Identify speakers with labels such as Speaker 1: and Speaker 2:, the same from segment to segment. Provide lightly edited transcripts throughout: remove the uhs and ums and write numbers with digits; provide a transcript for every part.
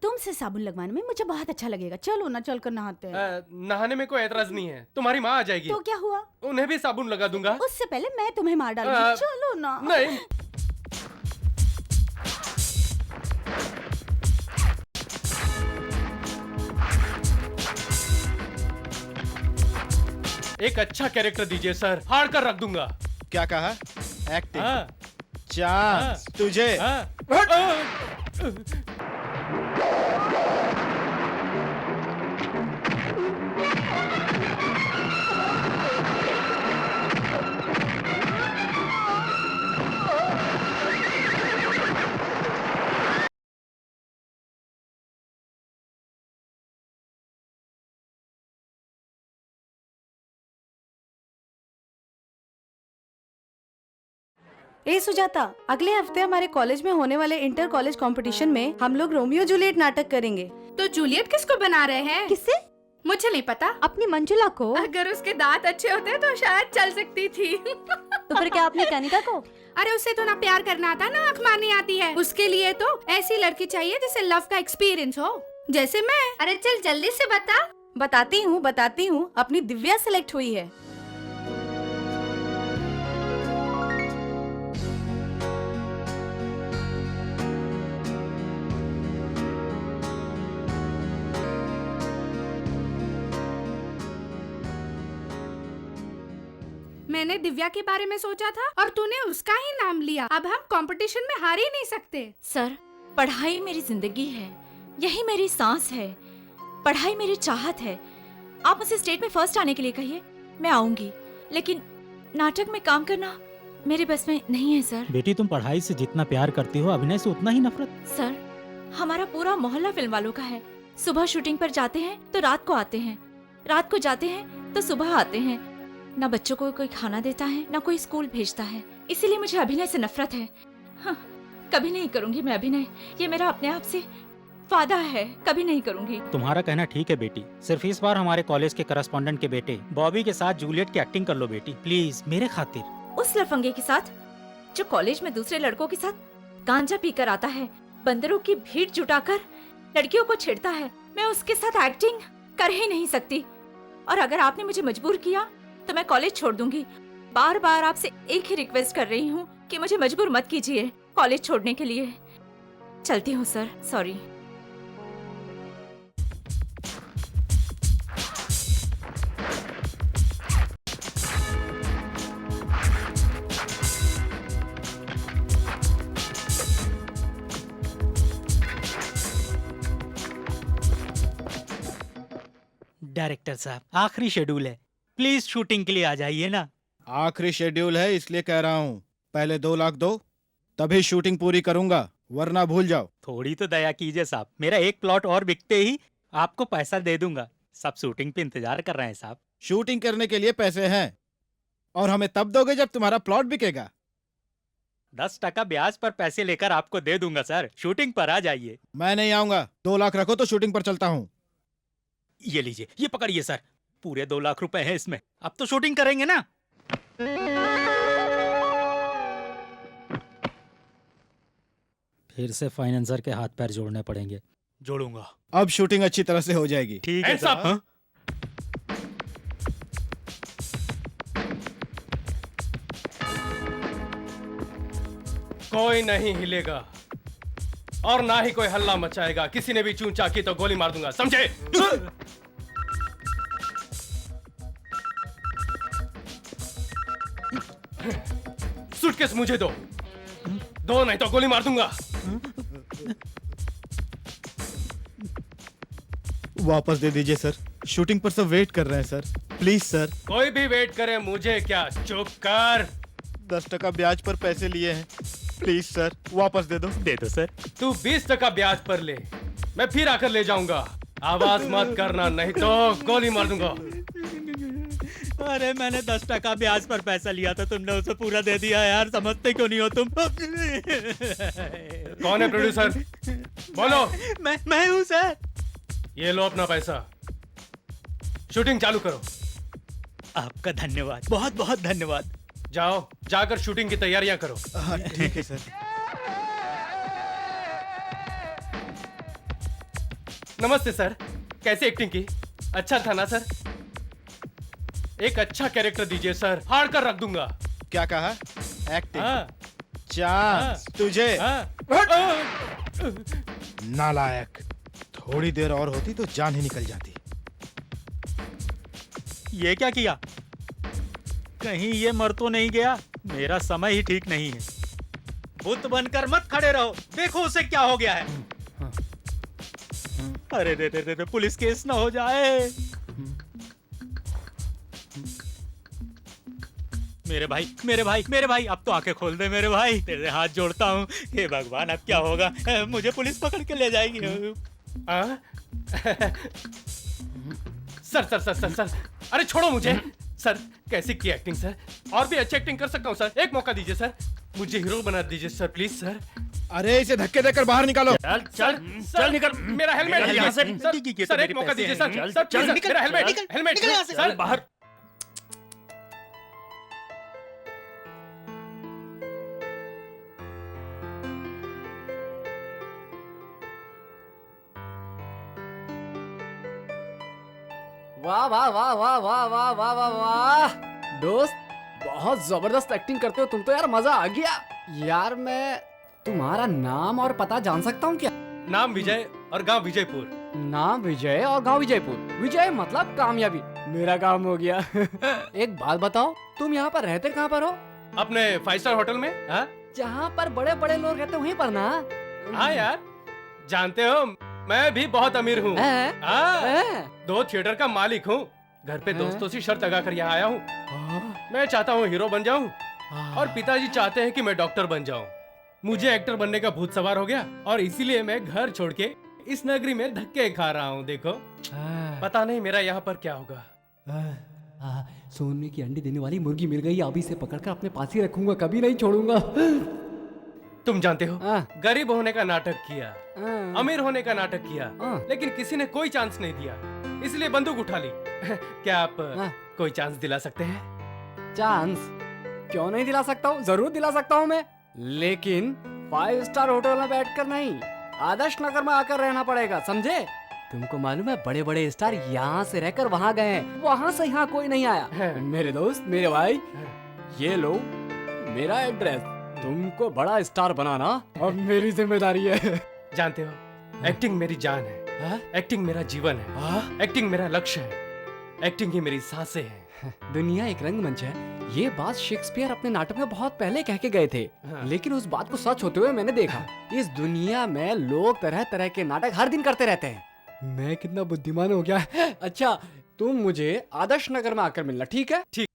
Speaker 1: तुमसे साबुन लगवाने में मुझे बहुत अच्छा लगेगा। चलो ना, चल कर नहाते हैं।
Speaker 2: नहाने में कोई एतराज नहीं है, तुम्हारी माँ आ जाएगी।
Speaker 1: तो क्या हुआ?
Speaker 2: उन्हें भी साबुन लगा दूंगा।
Speaker 1: उससे पहले मैं तुम्हें मार डालूंगी। चलो ना।
Speaker 2: नहीं। एक अच्छा कैरेक्टर दीजिए सर, फाड़ कर रख दूंगा।
Speaker 3: क्या कहा? एक्टिंग?
Speaker 2: हाँ,
Speaker 3: चांस तुझे।
Speaker 2: हाँ।
Speaker 4: ए सुजाता, अगले हफ्ते हमारे कॉलेज में होने वाले इंटर कॉलेज कंपटीशन में हम लोग रोमियो जूलियट नाटक करेंगे।
Speaker 5: तो जूलियट किसको बना रहे हैं?
Speaker 1: किससे?
Speaker 5: मुझे नहीं पता।
Speaker 1: अपनी मंजुला को।
Speaker 5: अगर उसके दांत अच्छे होते तो शायद चल सकती थी।
Speaker 1: तो फिर क्या अपनी कनिका को?
Speaker 5: अरे उससे तो ना प्यार करना आता ना आंख मारनी आती है। उसके लिए तो ऐसी लड़की चाहिए जिसे लव का एक्सपीरियंस हो, जैसे मैं। अरे चल जल्दी से बता।
Speaker 4: बताती हूँ। अपनी दिव्या सिलेक्ट हुई है।
Speaker 5: मैंने दिव्या के बारे में सोचा था और तूने उसका ही नाम लिया। अब हम कंपटीशन में हार ही नहीं सकते।
Speaker 6: सर, पढ़ाई मेरी जिंदगी है, यही मेरी सांस है, पढ़ाई मेरी चाहत है। आप मुझसे स्टेट में फर्स्ट आने के लिए कहिए, मैं आऊंगी, लेकिन नाटक में काम करना मेरे बस में नहीं है सर।
Speaker 7: बेटी, तुम पढ़ाई से जितना प्यार करती हो, अभिनय से उतना ही नफरत।
Speaker 6: सर, हमारा पूरा मोहल्ला फिल्म वालों का है। सुबह शूटिंग पर जाते हैं तो रात को आते हैं, रात को जाते हैं तो सुबह आते हैं। ना बच्चों को कोई खाना देता है, ना कोई स्कूल भेजता है। इसीलिए मुझे अभिनय से नफरत है। हाँ, कभी नहीं करूंगी मैं अभिनय, ये मेरा अपने आप से वादा है, कभी नहीं करूंगी।
Speaker 7: तुम्हारा कहना ठीक है बेटी, सिर्फ इस बार हमारे कॉलेज के करस्पॉन्डेंट के बेटे बॉबी के साथ जूलियट की एक्टिंग कर लो बेटी, प्लीज, मेरे खातिर।
Speaker 6: उस लफंगे के साथ जो कॉलेज में दूसरे लड़कों के साथ गांजा पीकर आता है, बंदरों की भीड़ जुटाकर लड़कियों को छेड़ता है, मैं उसके साथ एक्टिंग कर ही नहीं सकती। और अगर आपने मुझे मजबूर किया तो मैं कॉलेज छोड़ दूंगी। बार बार आपसे एक ही रिक्वेस्ट कर रही हूँ कि मुझे मजबूर मत कीजिए कॉलेज छोड़ने के लिए। चलती हूँ सर, सॉरी।
Speaker 7: डायरेक्टर साहब, आखिरी शेड्यूल है, प्लीज शूटिंग के लिए आ जाइए ना।
Speaker 3: आखिरी शेड्यूल है इसलिए कह रहा हूँ, पहले 2 लाख दो, तभी शूटिंग पूरी करूंगा, वरना भूल जाओ।
Speaker 7: थोड़ी तो दया कीजिए साहब, मेरा एक प्लॉट और बिकते ही आपको पैसा दे दूंगा। सब शूटिंग पे इंतजार कर रहे हैं साहब।
Speaker 3: शूटिंग करने के लिए पैसे हैं, और हमें तब दोगे जब तुम्हारा प्लॉट बिकेगा।
Speaker 7: 10% ब्याज पर पैसे लेकर आपको दे दूंगा सर, शूटिंग पर आ जाइए।
Speaker 3: मैं नहीं आऊंगा, 2 लाख रखो तो शूटिंग पर चलता हूँ।
Speaker 7: ये लीजिए, ये पकड़िए सर, पूरे 2 लाख रुपए हैं इसमें। अब तो शूटिंग करेंगे ना। फिर से फाइनेंसर के हाथ पैर जोड़ने पड़ेंगे। जोड़ूंगा।
Speaker 3: अब शूटिंग अच्छी तरह से हो जाएगी।
Speaker 7: ठीक है साहब। हाँ?
Speaker 2: कोई नहीं हिलेगा और ना ही कोई हल्ला मचाएगा। किसी ने भी चूंचा की तो गोली मार दूंगा, समझे? सूटकेस मुझे दो नहीं तो गोली मार दूंगा।
Speaker 3: वापस दे दीजिए सर, शूटिंग पर सब वेट कर रहे हैं सर, प्लीज सर।
Speaker 2: कोई भी वेट करे, मुझे क्या, चुप कर।
Speaker 3: 10% ब्याज पर पैसे लिए हैं, प्लीज सर वापस दे दो।
Speaker 7: दे दो सर।
Speaker 2: तू 20% ब्याज पर ले, मैं फिर आकर ले जाऊंगा। आवाज मत करना नहीं तो गोली मार दूंगा।
Speaker 7: अरे मैंने 10% ब्याज पर पैसा लिया था, तुमने उसे पूरा दे दिया यार, समझते क्यों नहीं हो तुम?
Speaker 2: कौन है प्रोड्यूसर? बोलो।
Speaker 7: मैं हूँ सर।
Speaker 2: ये लो अपना पैसा, शूटिंग चालू करो।
Speaker 7: आपका धन्यवाद, बहुत बहुत धन्यवाद।
Speaker 2: जाओ, जाकर शूटिंग की तैयारियां करो।
Speaker 3: हाँ ठीक है सर।
Speaker 2: नमस्ते सर, कैसे एक्टिंग की? अच्छा था ना सर? एक अच्छा कैरेक्टर दीजिए सर, फाड़ कर रख दूंगा।
Speaker 3: क्या कहा? एक्टिंग?
Speaker 2: हाँ,
Speaker 3: चांस तुझे।
Speaker 2: हाँ।
Speaker 3: नालायक, थोड़ी देर और होती तो जान ही निकल जाती।
Speaker 7: ये क्या किया? कहीं ये मर तो नहीं गया? मेरा समय ही ठीक नहीं है। बुत बनकर मत खड़े रहो, देखो उसे क्या हो गया है। अरे रे रे रे रे, पुलिस केस ना हो जाए। मेरे भाई मेरे भाई मेरे भाई, अब तो आंखें खोल दे मेरे भाई, तेरे हाथ जोड़ता हूँ। हे भगवान, अब क्या होगा? मुझे पुलिस पकड़ के ले जाएगी।
Speaker 2: Sir sir sir sir sir, अरे छोड़ो मुझे। सर कैसे की एक्टिंग सर? और भी अच्छी एक्टिंग कर सकता हूँ सर, एक मौका दीजिए सर, मुझे हीरो बना दीजिए सर, प्लीज सर।
Speaker 3: अरे इसे धक्के देकर बाहर निकालो।
Speaker 2: चल चल चल निकल, मेरा हेलमेट
Speaker 7: निकल यहाँ से।
Speaker 2: सर एक मौका दीजिए सर, सर प्लीज, मेरा हेलमेट हेलमेट सर बाहर।
Speaker 8: वाह वाह वाह वाह वाह वाह वाह वाह वाह दोस्त, बहुत जबरदस्त एक्टिंग करते हो तुम तो यार, मजा आ गया यार। मैं तुम्हारा नाम और पता जान सकता हूँ क्या?
Speaker 2: नाम विजय और गांव विजयपुर।
Speaker 8: नाम विजय और गांव विजयपुर। विजय मतलब कामयाबी, मेरा काम हो गया। एक बात बताओ, तुम यहाँ पर रहते कहाँ पर हो?
Speaker 2: अपने 5 स्टार होटल में। हाँ
Speaker 8: जहाँ पर बड़े बड़े लोग रहते वहीं पर ना?
Speaker 2: हाँ यार, जानते हो मैं भी बहुत अमीर हूँ।
Speaker 8: हैं?
Speaker 2: हाँ,
Speaker 8: हैं?
Speaker 2: 2 थिएटर का मालिक हूँ। घर पे दोस्तों से शर्त लगा कर यहाँ आया हूँ। मैं चाहता हूँ हीरो बन जाऊँ और पिताजी चाहते हैं कि मैं डॉक्टर बन जाऊँ। मुझे एक्टर बनने का भूत सवार हो गया और इसीलिए मैं घर छोड़ के इस नगरी में धक्के खा रहा हूँ। देखो, पता नहीं मेरा यहाँ पर क्या होगा।
Speaker 8: सोने की अंडी देने वाली मुर्गी मिल गई, अभी से पकड़कर अपने पास ही रखूंगा, कभी नहीं छोड़ूंगा।
Speaker 2: तुम जानते हो,
Speaker 8: हाँ।
Speaker 2: गरीब होने का नाटक किया, अमीर होने का नाटक किया,
Speaker 8: हाँ।
Speaker 2: लेकिन किसी ने कोई चांस नहीं दिया, इसलिए बंदूक उठा ली। क्या आप
Speaker 8: हाँ।
Speaker 2: कोई चांस दिला सकते हैं?
Speaker 8: चांस क्यों नहीं दिला सकता हूँ, जरूर दिला सकता हूँ मैं, लेकिन 5 स्टार होटल में बैठकर नहीं, आदर्श नगर में आकर रहना पड़ेगा, समझे? तुमको मालूम है बड़े बड़े स्टार यहाँ से रहकर वहाँ गए हैं, वहाँ से यहाँ कोई नहीं आया। मेरे दोस्त, मेरे भाई, ये लो मेरा एड्रेस, तुमको बड़ा स्टार बनाना अब मेरी जिम्मेदारी है।
Speaker 2: जानते हो, एक्टिंग मेरी जान है, एक्टिंग मेरा जीवन है, एक्टिंग मेरा लक्ष्य है, एक्टिंग ही मेरी सांसें हैं।
Speaker 8: दुनिया एक रंगमंच है, ये बात शेक्सपियर अपने नाटक में बहुत पहले कह के गए थे, लेकिन उस बात को सच होते हुए मैंने देखा। इस दुनिया में लोग तरह तरह के नाटक हर दिन करते रहते हैं। मैं कितना बुद्धिमान हो गया। अच्छा, तुम मुझे आदर्श नगर में आकर मिलना, ठीक है?
Speaker 2: ठीक।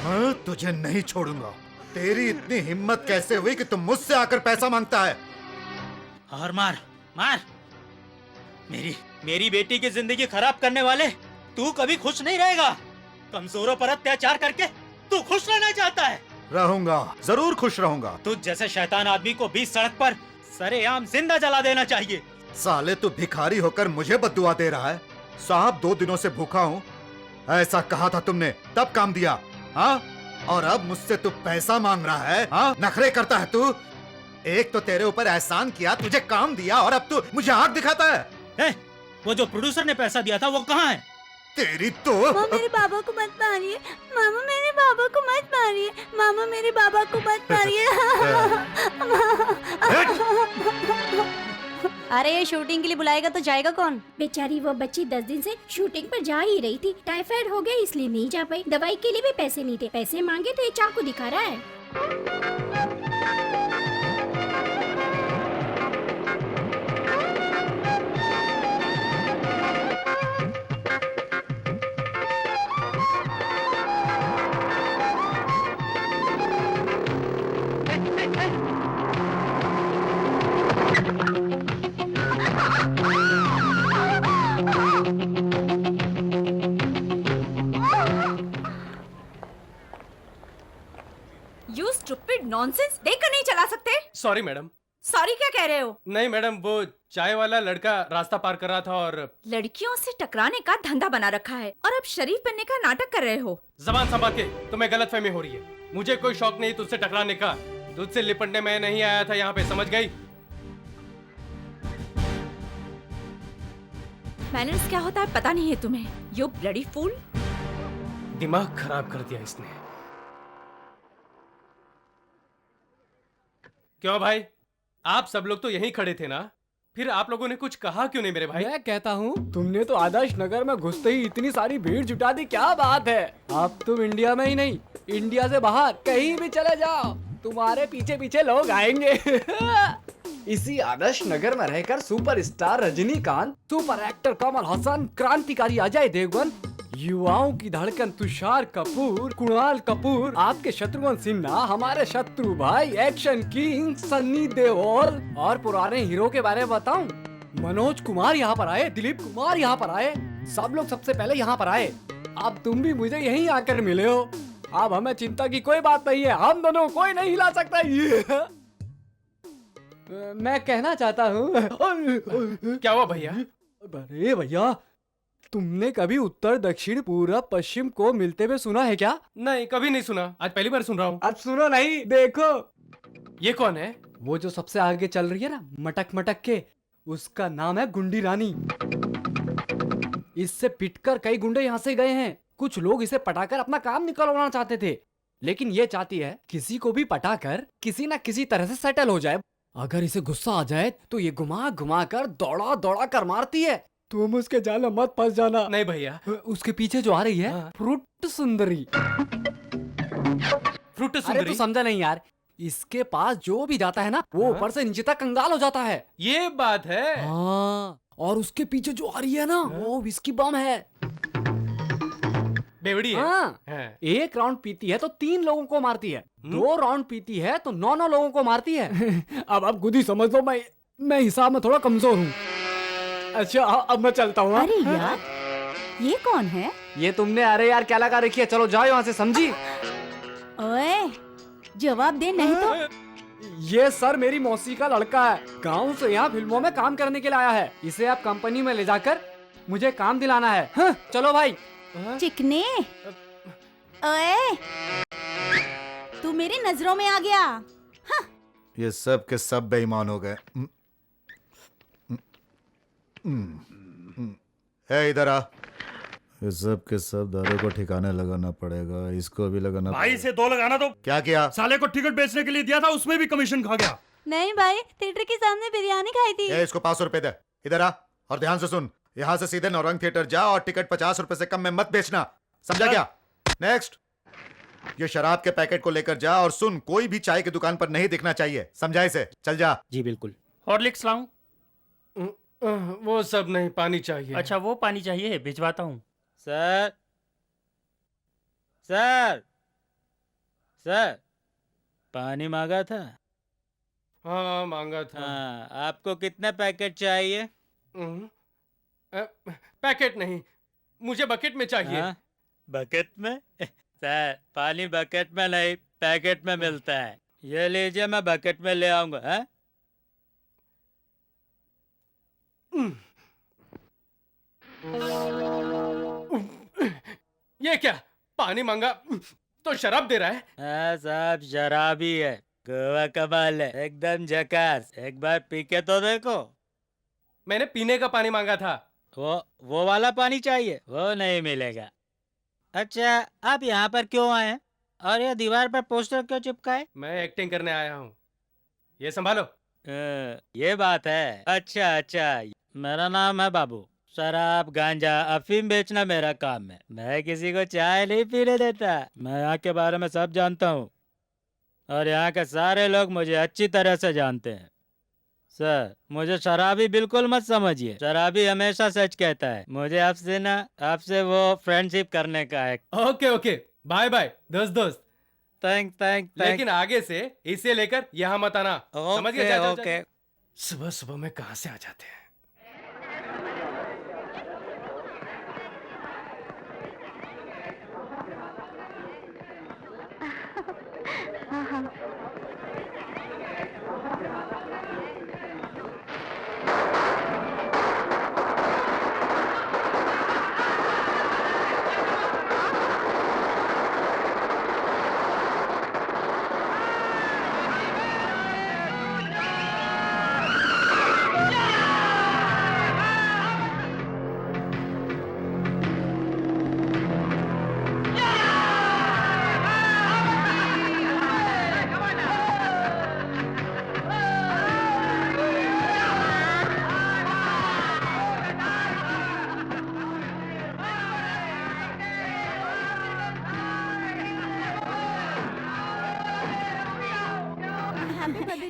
Speaker 9: मैं तुझे नहीं छोड़ूंगा। तेरी इतनी हिम्मत कैसे हुई कि तुम मुझसे आकर पैसा मांगता है?
Speaker 7: और मार मार, मेरी बेटी की जिंदगी खराब करने वाले, तू कभी खुश नहीं रहेगा। कमजोरों पर अत्याचार करके तू खुश रहना चाहता है।
Speaker 9: रहूंगा, जरूर खुश रहूंगा।
Speaker 7: तुझ जैसे शैतान आदमी को बीच सड़क पर सरेआम जिंदा जला देना चाहिए।
Speaker 9: साले तू भिखारी होकर मुझे बद्दुआ दे रहा है। साहब 2 दिनों से भूखा हूँ, ऐसा कहा था तुमने, तब काम दिया। हाँ, और अब मुझसे तू पैसा मांग रहा है? हाँ, नखरे करता है तू। एक तो तेरे ऊपर एहसान किया, तुझे काम दिया, और अब तू मुझे आंख दिखाता है।
Speaker 7: वो जो प्रोड्यूसर ने पैसा दिया था वो कहाँ है?
Speaker 9: तेरी तो
Speaker 10: मामा मेरे बाबा को मत मारिए, मामा मेरे बाबा को मत मारिए, मामा मेरे बाबा को मत मारिए। अरे ये शूटिंग के लिए बुलाएगा तो जाएगा कौन?
Speaker 5: बेचारी वो बच्ची 10 दिन से शूटिंग पर जा ही रही थी, टाइफाइड हो गया इसलिए नहीं जा पाई। दवाई के लिए भी पैसे नहीं थे, पैसे मांगे तो ये चाकू दिखा रहा है।
Speaker 6: यू स्टूपिड नॉनसेंस, देखकर नहीं चला सकते?
Speaker 2: Sorry madam.
Speaker 6: सॉरी क्या कह रहे हो?
Speaker 2: नहीं मैडम, वो चाय वाला लड़का रास्ता पार कर रहा था और
Speaker 6: लड़कियों से टकराने का धंधा बना रखा है और अब शरीफ बनने का नाटक कर रहे हो।
Speaker 2: जबान संभाल के, तुम्हें गलतफहमी हो रही है। मुझे कोई शौक नहीं तुझसे टकराने का। तुझसे लिपटने मैं नहीं आया था यहाँ पे, समझ गई?
Speaker 6: मैनर्स क्या होता है पता नहीं है तुम्हें? You bloody fool.
Speaker 2: दिमाग खराब कर दिया इसने। क्यों भाई, आप सब लोग तो यहीं खड़े थे ना? फिर आप लोगों ने कुछ कहा क्यों नहीं मेरे भाई?
Speaker 8: मैं कहता हूँ तुमने तो आदर्श नगर में घुसते ही इतनी सारी भीड़ जुटा दी, क्या बात है। अब तुम इंडिया में ही नहीं, इंडिया से बाहर कहीं भी चले जाओ, तुम्हारे पीछे पीछे लोग आएंगे। इसी आदर्श नगर में रहकर superstar Rajinikanth, super actor Kamal Haasan, क्रांतिकारी अजय देवगन, युवाओं की धड़कन तुषार कपूर, कुणाल कपूर, आपके शत्रुघ्न सिन्हा, हमारे शत्रु भाई, एक्शन किंग सन्नी देओल, और पुराने हीरो के बारे में बताऊं, मनोज कुमार यहाँ पर आए, दिलीप कुमार यहाँ पर आए, सब लोग सबसे पहले यहाँ पर आए। अब तुम भी मुझे यहीं आकर मिले हो। अब हमें चिंता की कोई बात नहीं है, हम दोनों को कोई नहीं हिला सकता। मैं कहना चाहता हूँ।
Speaker 2: क्या हुआ भैया?
Speaker 8: अरे भैया, तुमने कभी उत्तर दक्षिण पूरब पश्चिम को मिलते हुए सुना है क्या?
Speaker 2: नहीं, कभी नहीं सुना, आज पहली बार सुन रहा हूँ।
Speaker 8: अब सुनो नहीं, देखो।
Speaker 2: ये कौन है?
Speaker 8: वो जो सबसे आगे चल रही है ना, मटक मटक के, उसका नाम है गुंडी रानी। इससे पिटकर कई गुंडे यहाँ से गए हैं। कुछ लोग इसे पटाकर अपना काम निकलवाना चाहते थे, लेकिन ये चाहती है किसी को भी पटाकर किसी न किसी तरह से सेटल हो जाए। अगर इसे गुस्सा आ जाए तो ये घुमा घुमा कर दौड़ा दौड़ा कर मारती है। तुम उसके जाल में मत फंस जाना।
Speaker 2: नहीं भैया।
Speaker 8: उसके पीछे जो आ रही है,
Speaker 2: हाँ।
Speaker 8: फ्रूट सुंदरी।
Speaker 2: फ्रूट
Speaker 8: अरे
Speaker 2: सुंदरी?
Speaker 8: तू समझा नहीं यार, इसके पास जो भी जाता है ना, वो ऊपर से नीचे तक कंगाल हो जाता है।
Speaker 2: ये बात है।
Speaker 8: हाँ, और उसके पीछे जो आ रही है ना, वो विस्की बम है।
Speaker 2: बेवड़ी है।
Speaker 8: हाँ।
Speaker 2: हाँ।
Speaker 8: एक राउंड पीती है तो 3 लोगों को मारती है, 2 राउंड पीती है तो 9 लोगों को मारती है। अब खुद ही समझ लो, मैं हिसाब में थोड़ा कमजोर हूँ। अच्छा, अब मैं चलता हूँ।
Speaker 1: अरे यार, ये कौन है?
Speaker 8: ये तुमने, अरे यार क्या लगा रखी है, चलो जाओ यहाँ से, समझी?
Speaker 1: ओए, जवाब दे नहीं तो।
Speaker 8: ये सर मेरी मौसी का लड़का है, गाँव से यहाँ फिल्मों में काम करने के लिए आया है। इसे आप कंपनी में ले जाकर मुझे काम दिलाना है। हाँ, चलो भाई।
Speaker 1: चिकने, ओए, तू मेरी नजरों में आ गया। हाँ।
Speaker 9: ये सब के सब बेईमान हो गए। है, इधर आ। ये सब के सब दारू को ठिकाने लगाना पड़ेगा, इसको भी लगाना
Speaker 11: भाई
Speaker 9: पड़ेगा।
Speaker 11: से 2 लगाना तो।
Speaker 9: क्या किया?
Speaker 11: साले को टिकट बेचने के लिए दिया था, उसमें भी कमीशन खा गया।
Speaker 10: नहीं भाई, थिएटर के सामने बिरयानी खाई थी।
Speaker 9: इसको 500 रुपए दे। इधर आ और ध्यान से सुन, यहाँ से सीधे नौरंग थिएटर जा और टिकट 50 रुपए से कम में मत बेचना, समझा क्या? नेक्स्ट, ये शराब के पैकेट को लेकर जा और सुन, कोई भी चाय की दुकान पर नहीं दिखना चाहिए, समझा इसे? चल जा।
Speaker 7: जी बिल्कुल।
Speaker 11: हॉर्लिक्स लाऊं?
Speaker 2: वो सब नहीं, पानी चाहिए।
Speaker 11: अच्छा, वो पानी चाहिए, भिजवाता हूँ।
Speaker 7: सर, सर, सर, पानी मांगा था?
Speaker 2: हाँ, मांगा था।
Speaker 7: हाँ, आपको कितने पैकेट चाहिए?
Speaker 2: पैकेट नहीं, मुझे बकेट में चाहिए।
Speaker 7: हाँ, बकेट में? सर, पानी बकेट में नहीं, पैकेट में मिलता है। ये लीजिए, मैं बकेट में ले आऊंगा। हाँ?
Speaker 2: ये क्या, पानी मांगा तो शराब दे रहा है?
Speaker 7: हाँ साहब, शराबी है, गोवा कमाल है, एकदम झकास। एक बार पी के तो देखो।
Speaker 2: मैंने पीने का पानी मांगा था।
Speaker 7: वो वाला पानी चाहिए? वो नहीं मिलेगा। अच्छा, आप यहाँ पर क्यों आए हैं? और ये दीवार पर पोस्टर क्यों चिपकाए?
Speaker 2: मैं एक्टिंग करने आया हूँ, ये संभालो।
Speaker 7: ये बात है। अच्छा अच्छा, मेरा नाम है बाबू। शराब, गांजा, अफीम बेचना मेरा काम है। मैं किसी को चाय नहीं पीने देता। मैं यहाँ के बारे में सब जानता हूँ और यहाँ के सारे लोग मुझे अच्छी तरह से जानते हैं। सर, मुझे शराबी बिल्कुल मत समझिए। शराबी हमेशा सच कहता है। मुझे आपसे वो फ्रेंडशिप करने का है।
Speaker 2: ओके ओके, बाय बाय दोस्त।
Speaker 7: थैंक।
Speaker 2: लेकिन आगे से इसे लेकर यहाँ मत आना, समझ गए?
Speaker 7: ओके।
Speaker 2: सुबह सुबह में कहाँ से आ जाते हैं।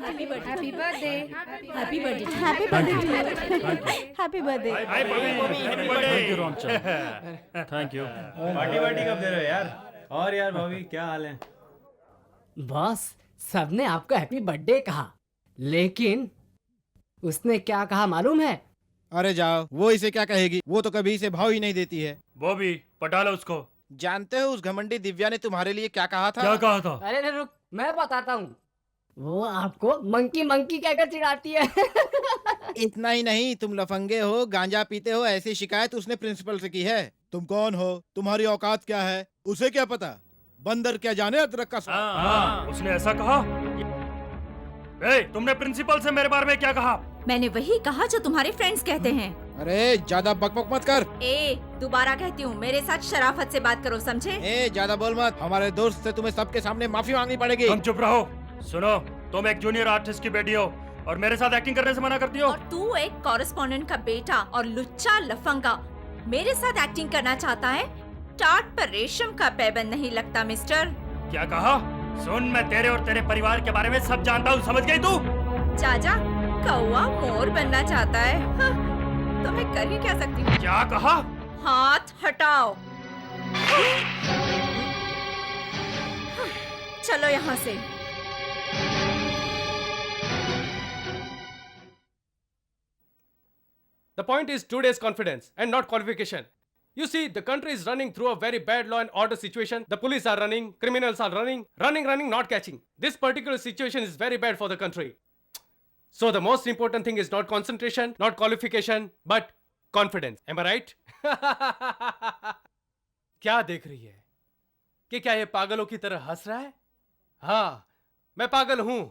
Speaker 5: Happy birthday
Speaker 1: happy birthday
Speaker 4: happy birthday happy birthday.
Speaker 11: Hi Bobby, happy birthday. Thank you.
Speaker 7: Party वार्टी कब दे रहे हो यार? और यार भाभी क्या हाल है?
Speaker 8: बॉस, सबने आपको हैप्पी बर्थडे कहा, लेकिन उसने क्या कहा मालूम है?
Speaker 3: अरे जाओ, वो इसे क्या कहेगी, वो तो कभी इसे भाव ही नहीं देती है।
Speaker 11: बॉबी पटा लो उसको।
Speaker 3: जानते हो उस घमंडी दिव्या ने तुम्हारे लिए क्या कहा था?
Speaker 11: क्या कहा था?
Speaker 8: अरे रुक, मैं बताता हूँ। वो आपको मंकी मंकी कहकर चिढ़ाती है।
Speaker 3: इतना ही नहीं, तुम लफंगे हो, गांजा पीते हो, ऐसी शिकायत उसने प्रिंसिपल से की है। तुम कौन हो, तुम्हारी औकात क्या है, उसे क्या पता? बंदर क्या जाने अदरक का स्वाद।
Speaker 11: हाँ, उसने ऐसा कहा? तुमने प्रिंसिपल से मेरे बारे में क्या कहा?
Speaker 6: मैंने वही कहा जो तुम्हारे फ्रेंड्स कहते हैं।
Speaker 3: अरे ज्यादा बकबक मत कर।
Speaker 6: दोबारा कहती हूँ, मेरे साथ शराफत से बात करो, समझे?
Speaker 3: ज्यादा बोल मत, हमारे दोस्त से तुम्हें सबके सामने माफी मांगनी पड़ेगी।
Speaker 11: तुम चुप रहो। सुनो, तुम एक जूनियर आर्टिस्ट की बेटी हो और मेरे साथ एक्टिंग करने से मना करती हो।
Speaker 6: और तू एक कॉरेस्पॉन्डेंट का बेटा और लुच्चा लफंगा मेरे साथ एक्टिंग करना चाहता है? टाट पर रेशम का पैबंद नहीं लगता मिस्टर।
Speaker 11: क्या कहा? सुन, मैं तेरे और तेरे परिवार के बारे में सब जानता हूँ, समझ गई तू?
Speaker 6: चाचा, कौवा मोर बनना चाहता है। हाँ, तो मैं कर ही क्या सकती हूँ?
Speaker 11: क्या कहा?
Speaker 6: हाथ हटाओ। चलो यहाँ से।
Speaker 2: The point is today's confidence and not qualification. You see, the country is running through a very bad law and order situation. The police are running, criminals are running, not catching. This particular situation is very bad for the country. So the most important thing is not concentration, not qualification, but confidence. Am I right? क्या देख रही है? कि क्या ये पागलों की तरह हंस रहा है? हाँ, मैं पागल हूं,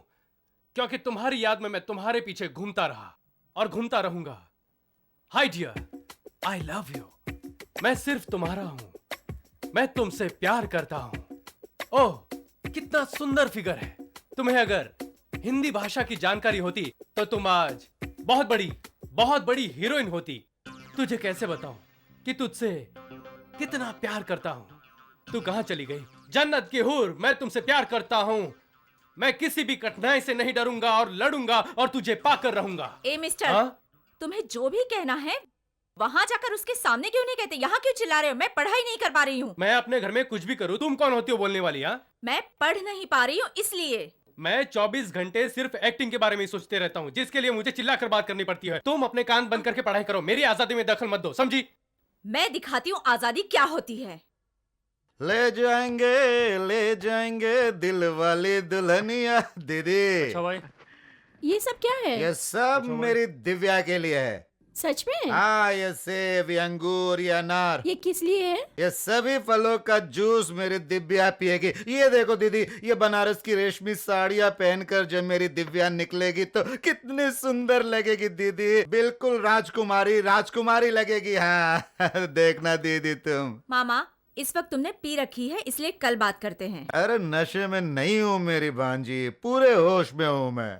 Speaker 2: क्योंकि तुम्हारी याद में मैं तुम्हारे पीछे घूमता रहा और घूमता रहूंगा। Hi dear, I love you. मैं सिर्फ तुम्हारा हूं, मैं तुमसे प्यार करता हूं। ओह, कितना सुंदर फिगर है। तुम्हें अगर हिंदी भाषा की जानकारी होती तो तुम आज बहुत बड़ी हीरोइन होती। तुझे कैसे बताऊं कि तुझसे कितना प्यार करता हूं। तू कहां चली गई? जन्नत की हूर, मैं तुमसे प्यार करता हूं। मैं किसी भी कठिनाई से नहीं डरूंगा और लड़ूंगा और तुझे पाकर रहूंगा।
Speaker 6: मिस्टर,
Speaker 2: हाँ?
Speaker 6: तुम्हें जो भी कहना है वहाँ जाकर उसके सामने क्यों नहीं कहते? यहाँ क्यों चिल्ला रहे हो? मैं पढ़ाई नहीं कर पा रही हूँ।
Speaker 2: मैं अपने घर में कुछ भी करूँ, तुम कौन होती हो बोलने वाली? हाँ,
Speaker 6: मैं पढ़ नहीं पा रही हूँ इसलिए।
Speaker 2: मैं 24 घंटे सिर्फ एक्टिंग के बारे में सोचते रहता हूँ, जिसके लिए मुझे चिल्लाकर बात करनी पड़ती है। तुम अपने कान बंद करके पढ़ाई करो, मेरी आजादी में दखल मत दो, समझी?
Speaker 6: मैं दिखाती हूँ आजादी क्या होती है।
Speaker 9: ले जाएंगे दिल वाली दुल्हनिया दीदी।
Speaker 11: अच्छा भाई,
Speaker 1: ये सब क्या है?
Speaker 9: ये सब मेरी दिव्या के लिए है।
Speaker 1: सच में?
Speaker 9: हाँ, ये सेब, ये अंगूर, ये अनार,
Speaker 1: ये किस लिए है?
Speaker 9: ये सभी फलों का जूस मेरी दिव्या पिएगी। ये देखो दीदी, ये बनारस की रेशमी साड़ियाँ पहनकर जब मेरी दिव्या निकलेगी तो कितनी सुंदर लगेगी दीदी। बिल्कुल राजकुमारी लगेगी। हाँ देखना दीदी तुम।
Speaker 6: मामा, इस वक्त तुमने पी रखी है, इसलिए कल बात करते हैं।
Speaker 9: अरे नशे में नहीं हूँ मेरी भांजी, पूरे होश में हूँ मैं।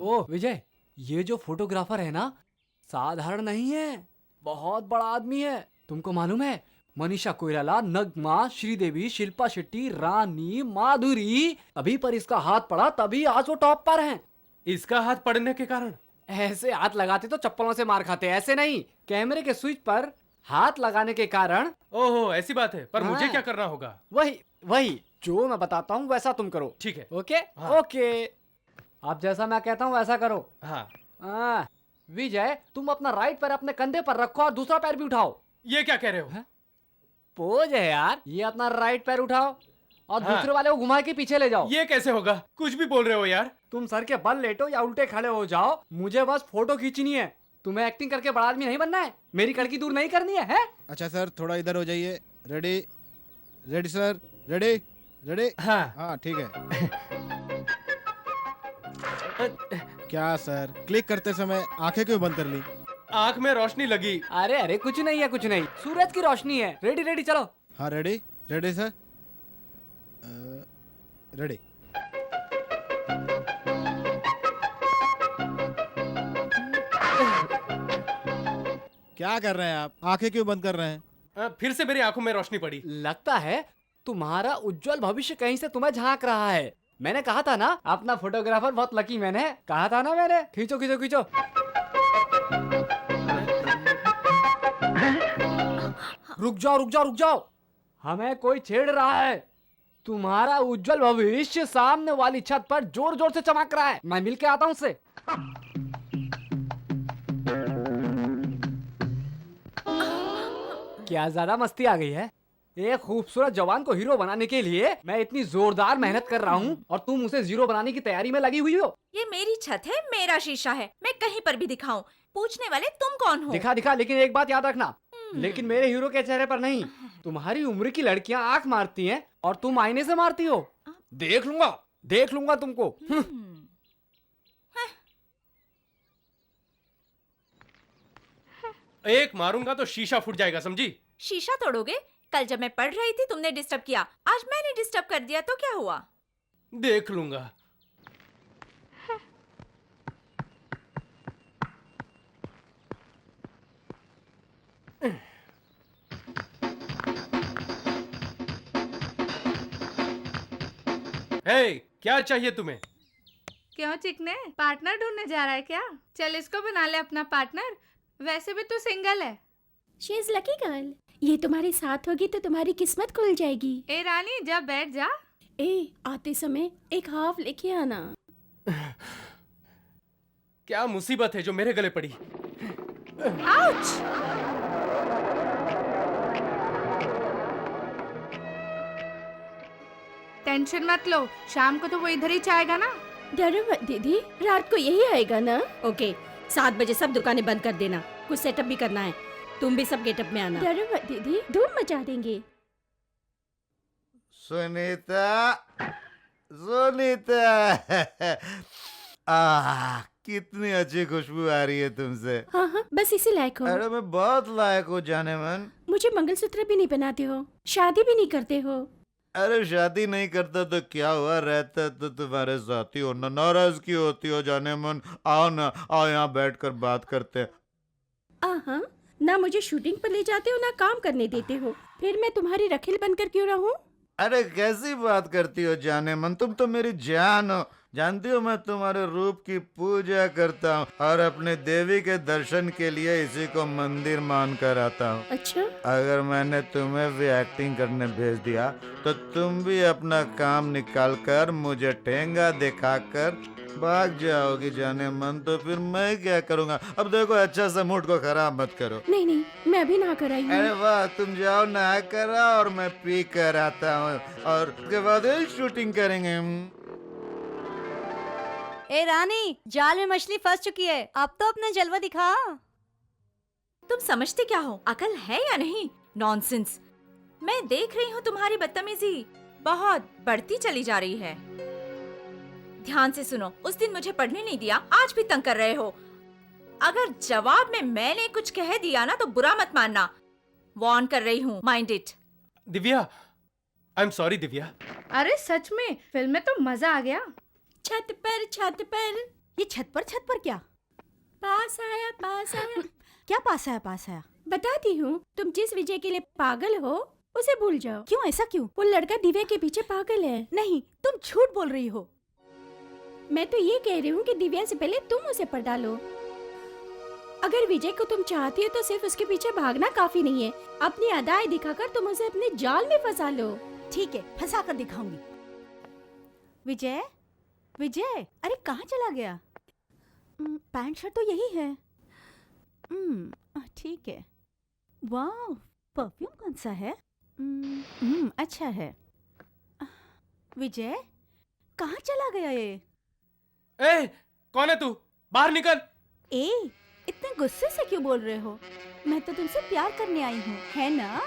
Speaker 8: ओ विजय, ये जो फोटोग्राफर है ना, साधारण नहीं है, बहुत बड़ा आदमी है। तुमको मालूम है, मनीषा कोइराला, नगमा, श्रीदेवी, शिल्पा शेट्टी, रानी, माधुरी, अभी पर इसका हाथ पड़ा तभी आज वो टॉप पर हैं।
Speaker 2: इसका हाथ पड़ने के कारण?
Speaker 8: ऐसे हाथ लगाते तो चप्पलों से मार खाते, ऐसे नहीं, कैमरे के स्विच पर हाथ लगाने के कारण।
Speaker 2: ओहो, ऐसी बात है। पर
Speaker 8: हाँ।
Speaker 2: मुझे क्या करना होगा?
Speaker 8: वही जो मैं बताता हूँ वैसा तुम करो।
Speaker 2: ठीक है।
Speaker 8: ओके?
Speaker 2: हाँ।
Speaker 8: ओके, आप जैसा मैं कहता हूँ वैसा करो।
Speaker 2: हाँ।
Speaker 8: विजय, तुम अपना राइट पैर अपने कंधे पर रखो और दूसरा पैर भी उठाओ।
Speaker 2: ये क्या कह रहे हो?
Speaker 8: पोज है यार। ये अपना राइट पैर उठाओ और
Speaker 2: हाँ।
Speaker 8: दूसरे वाले को घुमा के पीछे ले जाओ।
Speaker 2: ये कैसे होगा? कुछ भी बोल रहे हो यार।
Speaker 8: तुम सर के बल लेटो या उल्टे खड़े हो जाओ, मुझे बस फोटो खींचनी है। तुम्हें एक्टिंग करके बड़ा आदमी नहीं बनना है, मेरी कड़की दूर नहीं करनी है?
Speaker 3: अच्छा सर, थोड़ा इधर हो जाइए। Ready sir, ready. हाँ ठीक है। क्या सर, क्लिक करते समय आंखें क्यों बंद कर ली?
Speaker 2: आंख में रोशनी लगी।
Speaker 8: अरे कुछ नहीं है, कुछ नहीं, सूरज की रोशनी है। रेडी चलो।
Speaker 3: हाँ रेडी सर, रेडी। क्या कर रहे हैं आप? आंखें क्यों बंद कर रहे हैं?
Speaker 2: फिर से मेरी आंखों में रोशनी पड़ी।
Speaker 8: लगता है तुम्हारा उज्जवल भविष्य कहीं से तुम्हें झांक रहा है। मैंने कहा था ना अपना फोटोग्राफर बहुत लकी मैंने कहा था ना मैंने। खींचो खींचो खींचो। रुक जाओ रुक जाओ रुक जाओ, हमें कोई छेड़ रहा है। तुम्हारा उज्जवल भविष्य सामने वाली छत पर जोर जोर से चमक रहा है। मैं मिल के आता हूँ उससे। क्या ज्यादा मस्ती आ गई है? एक खूबसूरत जवान को हीरो बनाने के लिए मैं इतनी जोरदार मेहनत कर रहा हूँ और तुम उसे जीरो बनाने की तैयारी में लगी हुई हो।
Speaker 6: ये मेरी छत है, मेरा शीशा है, मैं कहीं पर भी दिखाऊं। पूछने वाले तुम कौन हो?
Speaker 8: दिखा दिखा, लेकिन एक बात याद रखना, लेकिन मेरे हीरो के चेहरे पर नहीं। तुम्हारी उम्र की लड़कियां आंख मारती हैं और तुम आईने से मारती हो। देख लूंगा तुमको।
Speaker 2: एक मारूंगा तो शीशा फूट जाएगा, समझी?
Speaker 6: शीशा तोड़ोगे? कल जब मैं पढ़ रही थी तुमने डिस्टर्ब किया, आज मैंने डिस्टर्ब कर दिया तो क्या हुआ?
Speaker 2: देख लूंगा। हे, क्या चाहिए तुम्हें?
Speaker 5: क्यों चिकने, पार्टनर ढूंढने जा रहा है क्या? चल इसको बना ले अपना पार्टनर। वैसे भी तू सिंगल है।
Speaker 10: She is lucky girl. ये तुम्हारे साथ होगी तो तुम्हारी किस्मत खुल जाएगी।
Speaker 5: ए रानी, जा बैठ जा।
Speaker 10: ए, आते समय एक हाफ लेके आना।
Speaker 2: क्या मुसीबत है जो मेरे गले पड़ी?
Speaker 5: आउच! टेंशन मत लो, शाम को तो वो इधर ही चाहेगा ना।
Speaker 10: डरो मत दीदी, रात को यही आएगा ना।
Speaker 1: ओके, 7 बजे सब दुकानें बंद कर देना। कुछ सेटअप भी करना है, तुम भी सब गेटअप में आना।
Speaker 10: डरो मत दीदी, धूम मचा देंगे।
Speaker 9: सुनीता, कितनी अच्छी खुशबू आ रही है तुमसे।
Speaker 10: हाँ हाँ, बस इसी लायक हो।
Speaker 9: अरे मैं बहुत लायक हूँ जाने मन।
Speaker 10: मुझे मंगलसूत्र भी नहीं पहनाते हो, शादी भी नहीं करते हो।
Speaker 9: अरे शादी नहीं करता तो क्या हुआ, रहता तो तुम्हारे साथी हो ना। नाराज क्यों होती हो जाने मन? आओ ना, आओ यहाँ बैठकर बात करते हैं।
Speaker 10: हाँ, ना मुझे शूटिंग पर ले जाते हो ना काम करने देते हो, फिर मैं तुम्हारी रखिल बनकर क्यों रहूं?
Speaker 9: अरे कैसी बात करती हो जाने मन, तुम तो मेरी जान हो। जानती हो मैं तुम्हारे रूप की पूजा करता हूँ और अपने देवी के दर्शन के लिए इसी को मंदिर मान कर आता हूँ।
Speaker 10: अच्छा,
Speaker 9: अगर मैंने तुम्हें भी एक्टिंग करने भेज दिया तो तुम भी अपना काम निकाल कर मुझे ठेंगा दिखाकर भाग जाओगी जाने मन। तो फिर मैं क्या करूँगा? अब देखो, अच्छा सा मूड को खराब मत करो।
Speaker 10: नहीं नहीं, मैं अभी ना कराई हूँ।
Speaker 9: अरे वाह, तुम जाओ नहा कर आओ और मैं पी कर आता हूँ और उसके बाद शूटिंग करेंगे।
Speaker 10: ए रानी, जाल में मछली फंस चुकी है, अब तो अपना जलवा दिखा।
Speaker 6: तुम समझते क्या हो? अकल है या नहीं? नॉनसेंस। मैं देख रही हूँ तुम्हारी बदतमीजी बहुत बढ़ती चली जा रही है। ध्यान से सुनो, उस दिन मुझे पढ़ने नहीं दिया, आज भी तंग कर रहे हो। अगर जवाब में मैंने कुछ कह दिया ना तो बुरा मत मानना। वार्न कर रही हूँ, mind it.
Speaker 2: Divya, I am sorry Divya.
Speaker 5: अरे सच में, फिल्म में तो मजा आ गया।
Speaker 10: छत पर
Speaker 1: ये छत पर क्या?
Speaker 10: पास आया
Speaker 1: क्या पास आया?
Speaker 10: बताती हूँ, तुम जिस विजय के लिए पागल हो उसे भूल जाओ।
Speaker 1: क्यों, ऐसा क्यों?
Speaker 10: वो लड़का दिव्या के पीछे पागल है।
Speaker 1: नहीं, तुम झूठ बोल रही हो।
Speaker 10: मैं तो ये कह रही हूँ कि दिव्या से पहले तुम उसे पढ़ डालो। अगर विजय को तुम चाहती हो तो सिर्फ उसके पीछे भागना काफी नहीं है, अपनी अदाएं दिखाकर तुम उसे अपने जाल में फंसा लो।
Speaker 1: ठीक है, फंसा कर दिखाऊंगी। विजय, अरे कहाँ चला गया? पैंट शर्ट तो यही है। ठीक है। वाह, परफ्यूम कौन सा है? अच्छा है। विजय, कहाँ चला गया ये?
Speaker 2: ए, कौन है तू? बाहर निकल।
Speaker 1: ए, इतने गुस्से से क्यों बोल रहे हो? मैं तो तुमसे प्यार करने आई हूँ, है ना?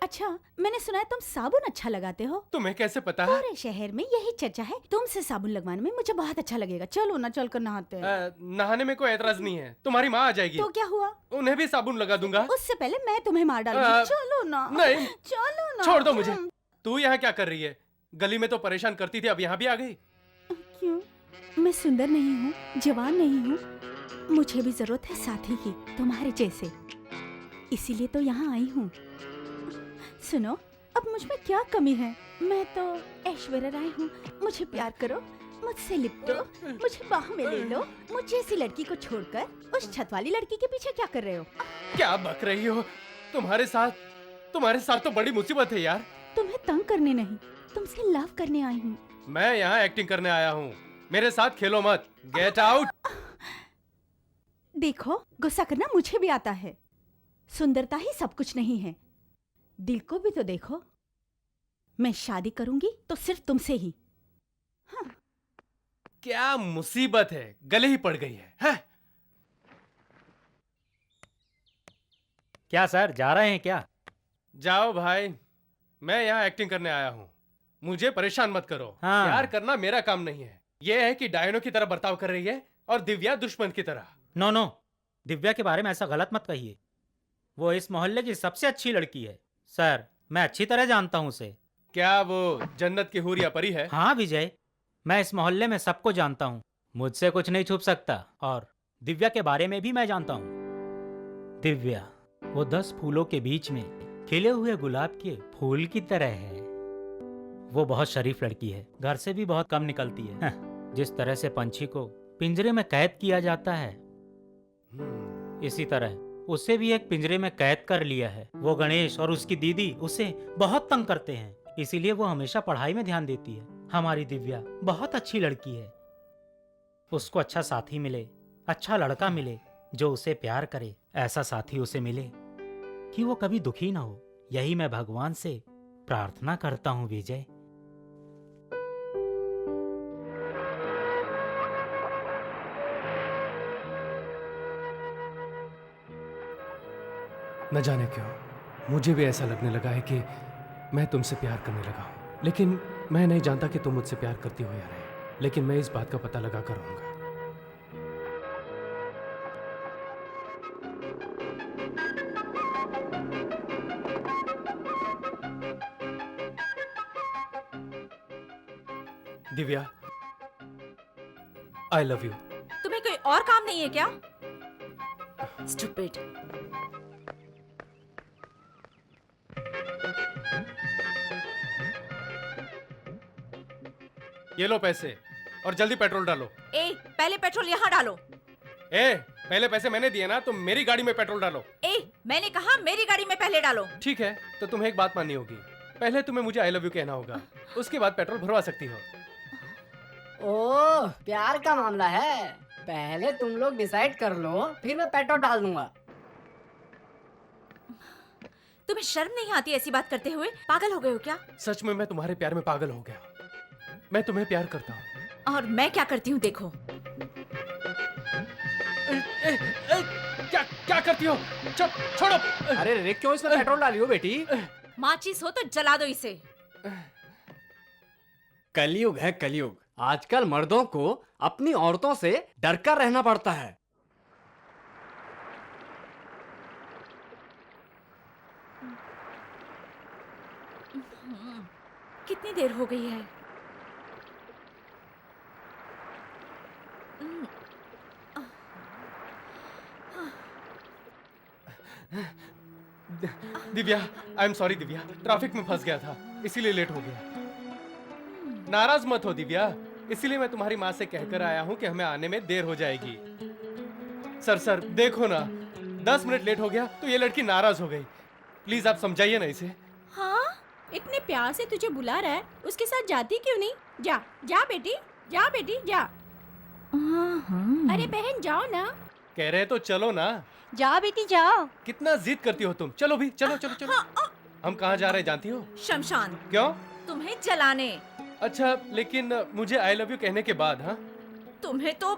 Speaker 1: अच्छा, मैंने सुना है तुम साबुन अच्छा लगाते हो।
Speaker 2: तुम्हें कैसे पता है?
Speaker 1: पूरे शहर में यही चर्चा है, तुमसे साबुन लगवाने में मुझे बहुत अच्छा लगेगा। चलो ना, चल कर नहाते हैं।
Speaker 2: नहाने में कोई एतराज नहीं है, तुम्हारी माँ आ जाएगी।
Speaker 1: तो क्या हुआ?
Speaker 2: उन्हें भी साबुन लगा दूंगा।
Speaker 1: उससे पहले मैं तुम्हें मार डालूंगी। चलो ना।
Speaker 2: नहीं,
Speaker 1: चलो ना।
Speaker 2: छोड़ दो मुझे। तू यहाँ क्या कर रही है? गली में तो परेशान करती थी, अब यहाँ भी आ गई।
Speaker 1: क्यों? मैं सुंदर नहीं हूँ, जवान नहीं हूँ, मुझे भी जरूरत है साथी की, तुम्हारे जैसे। इसीलिए तो यहाँ आई हूँ। सुनो, अब मुझ में क्या कमी है? मैं तो ऐश्वर्या राय हूँ। मुझे प्यार करो, मुझसे लिपटो, मुझे बाह में ले लो। मुझ जैसी लड़की को छोड़कर उस छत वाली लड़की के पीछे क्या कर रहे हो?
Speaker 2: क्या बक रही हो? तुम्हारे साथ तो बड़ी मुसीबत है यार।
Speaker 1: तुम्हें तंग करने नहीं, तुमसे लव करने आई हूँ।
Speaker 2: मैं यहाँ एक्टिंग करने आया हूँ। मेरे साथ खेलो मत। Get out.
Speaker 1: देखो, गुस्सा करना मुझे भी आता है। सुंदरता ही सब कुछ नहीं है, दिल को भी तो देखो। मैं शादी करूंगी तो सिर्फ तुमसे ही। हाँ।
Speaker 2: क्या मुसीबत है, गले ही पड़ गई है?
Speaker 7: क्या सर, जा रहे हैं क्या?
Speaker 2: जाओ भाई, मैं यहाँ एक्टिंग करने आया हूँ। मुझे परेशान मत करो।
Speaker 7: हाँ।
Speaker 2: प्यार करना मेरा काम नहीं है। यह है कि डायनो की तरह बर्ताव कर रही है और दिव्या दुश्मन की तरह।
Speaker 7: नो नो, दिव्या के बारे में ऐसा गलत मत कहिए। वो इस मोहल्ले की सबसे अच्छी लड़की है सर, मैं अच्छी तरह जानता हूँ उसे।
Speaker 2: क्या वो जन्नत की हूर या परी है?
Speaker 7: हाँ विजय, मैं इस मोहल्ले में सबको जानता हूँ, मुझसे कुछ नहीं छुप सकता। और दिव्या के बारे में भी मैं जानता हूँ। दिव्या वो 10 फूलों के बीच में खिले हुए गुलाब के फूल की तरह है। वो बहुत शरीफ लड़की है, घर से भी बहुत कम निकलती है। जिस तरह से पंछी को पिंजरे में कैद किया जाता है, इसी तरह उसे भी एक पिंजरे में कैद कर लिया है। वो गणेश और उसकी दीदी उसे बहुत तंग करते हैं, इसीलिए वो हमेशा पढ़ाई में ध्यान देती है। हमारी दिव्या बहुत अच्छी लड़की है। उसको अच्छा साथी मिले, अच्छा लड़का मिले जो उसे प्यार करे। ऐसा साथी उसे मिले कि वो कभी दुखी ना हो। यही मैं भगवान से प्रार्थना करता हूँ विजय।
Speaker 2: न जाने क्यों मुझे भी ऐसा लगने लगा है कि मैं तुमसे प्यार करने लगा हूँ। लेकिन मैं नहीं जानता कि तुम मुझसे प्यार करती हो या नहीं। लेकिन मैं इस बात का पता लगा कर रहूंगा। दिव्या, आई लव यू।
Speaker 6: तुम्हें कोई और काम नहीं है क्या? स्टूपिड।
Speaker 2: ये लो पैसे और जल्दी पेट्रोल डालो।
Speaker 6: ए, पहले पेट्रोल यहाँ डालो।
Speaker 2: ए, पहले पैसे मैंने दिए ना, तुम मेरी गाड़ी में पेट्रोल डालो।
Speaker 6: ए, मैंने कहा मेरी गाड़ी में पहले डालो।
Speaker 2: ठीक है, तो तुम्हें एक बात माननी होगी। पहले तुम्हें मुझे आई लव यू कहना होगा, उसके बाद पेट्रोल भरवा सकती हो।
Speaker 8: ओह, प्यार का मामला है। पहले तुम लोग डिसाइड कर लो, फिर मैं पेट्रोल डाल दूंगा।
Speaker 6: तुम्हें शर्म नहीं आती ऐसी बात करते हुए? पागल हो गए हो क्या?
Speaker 2: सच में मैं तुम्हारे प्यार में पागल हो गया। मैं तुम्हें प्यार करता हूँ।
Speaker 6: और मैं क्या करती हूँ देखो।
Speaker 2: क्या करती हो? छोड़ो।
Speaker 8: अरे रे, क्यों इसमें पेट्रोल डाली हो बेटी?
Speaker 6: माचिस हो तो जला दो इसे।
Speaker 8: कलयुग है कलयुग। आजकल मर्दों को अपनी औरतों से डर कर रहना पड़ता है।
Speaker 6: कितनी देर हो गई है?
Speaker 2: Divya, I am sorry Divya, traffic में फंस गया था, इसीलिए लेट हो गया। नाराज मत हो दिव्या, इसीलिए मैं तुम्हारी माँ से कहकर आया हूँ कि हमें आने में देर हो जाएगी। सर देखो ना, 10 मिनट लेट हो गया तो ये लड़की नाराज हो गई। प्लीज आप समझाइए ना इसे।
Speaker 10: हाँ, इतने प्यार से तुझे बुला रहा है, उसके साथ जाती क्यों नहीं? जा जा बेटी, जा बेटी जा। अरे बहन जाओ ना।
Speaker 2: कह रहे तो चलो ना।
Speaker 10: जा बेटी जाओ।
Speaker 2: कितना जिद करती हो तुम। चलो भी, चलो चलो चलो। हम कहाँ जा रहे हैं जानती हो?
Speaker 6: शमशान।
Speaker 2: क्यों?
Speaker 6: तुम्हें जलाने।
Speaker 2: अच्छा, लेकिन मुझे आई लव यू कहने के बाद। हाँ,
Speaker 6: तुम्हें तो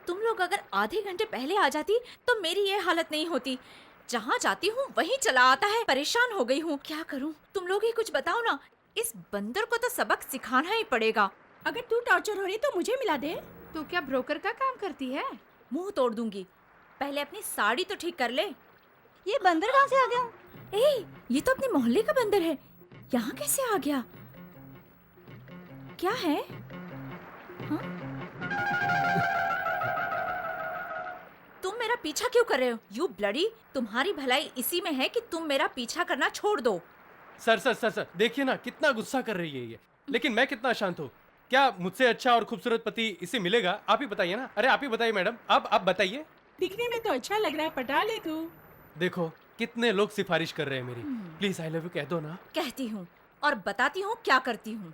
Speaker 6: तुम लोग अगर आधे घंटे पहले आ जाती तो मेरी ये हालत नहीं होती। जहाँ जाती हूँ वहीं चला आता है। परेशान हो गई हूँ, क्या करूँ? तुम लोग ही कुछ बताओ ना। इस बंदर को तो सबक सिखाना ही पड़ेगा।
Speaker 10: अगर तू टॉर्चर हो रही तो मुझे मिला दे।
Speaker 5: तू क्या ब्रोकर का काम करती है?
Speaker 6: मुंह तोड़ दूंगी। पहले अपनी साड़ी तो ठीक कर ले।
Speaker 10: ये बंदर कहाँ से आ गया?
Speaker 6: ए, ये तो अपने मोहल्ले का बंदर है। यहाँ कैसे आ गया? क्या है? हाँ? तुम मेरा पीछा क्यों कर रहे हो? You bloody! तुम्हारी भलाई इसी में है कि तुम मेरा पीछा करना छोड़ दो।
Speaker 2: सर सर सर सर, देखिए ना कितना गुस्सा कर रही है ये। लेकिन मैं कितना शांत हूँ। क्या मुझसे अच्छा और खूबसूरत पति इसे मिलेगा? आप ही बताइए ना। अरे आप ही बताइए मैडम, आप बताइए।
Speaker 10: दिखने में तो अच्छा लग रहा है, पटा ले तू।
Speaker 2: देखो कितने लोग सिफारिश कर रहे हैं मेरी। प्लीज आई लव यू कह दो ना।
Speaker 6: कहती हूँ और बताती हूँ क्या करती हूँ।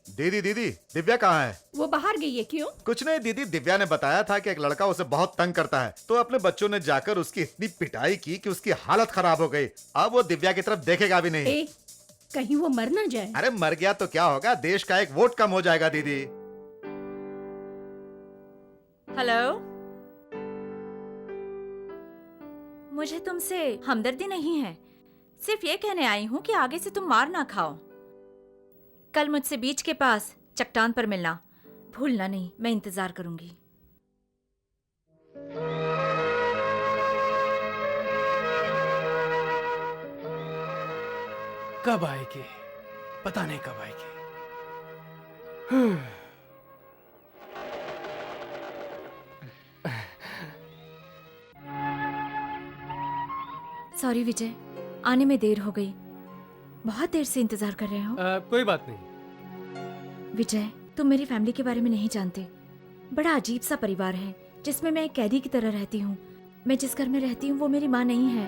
Speaker 9: दीदी दीदी दिव्या कहाँ है?
Speaker 10: वो बाहर गई है। क्यों?
Speaker 9: कुछ नहीं दीदी, दिव्या ने बताया था कि एक लड़का उसे बहुत तंग करता है, तो अपने बच्चों ने जाकर उसकी इतनी पिटाई की कि उसकी हालत खराब हो गई। अब वो दिव्या की तरफ देखेगा भी नहीं।
Speaker 10: ए, कहीं वो मर ना जाए।
Speaker 9: अरे मर गया तो क्या होगा, देश का एक वोट कम हो जाएगा दीदी।
Speaker 6: हेलो, मुझे तुमसे हमदर्दी नहीं है, सिर्फ ये कहने आई हूँ कि आगे से तुम मार ना खाओ। कल मुझसे बीच के पास चट्टान पर मिलना भूलना नहीं, मैं इंतजार करूंगी।
Speaker 2: कब आएगी पता नहीं, कब आएगी।
Speaker 6: सॉरी विजय, आने में देर हो गई। बहुत देर से इंतजार कर रहे हो।
Speaker 2: कोई बात नहीं।
Speaker 6: विजय, तुम मेरी फैमिली के बारे में नहीं जानते। बड़ा अजीब सा परिवार है जिसमें मैं एक कैदी की तरह रहती हूँ। मैं जिस घर में रहती हूँ वो मेरी माँ नहीं है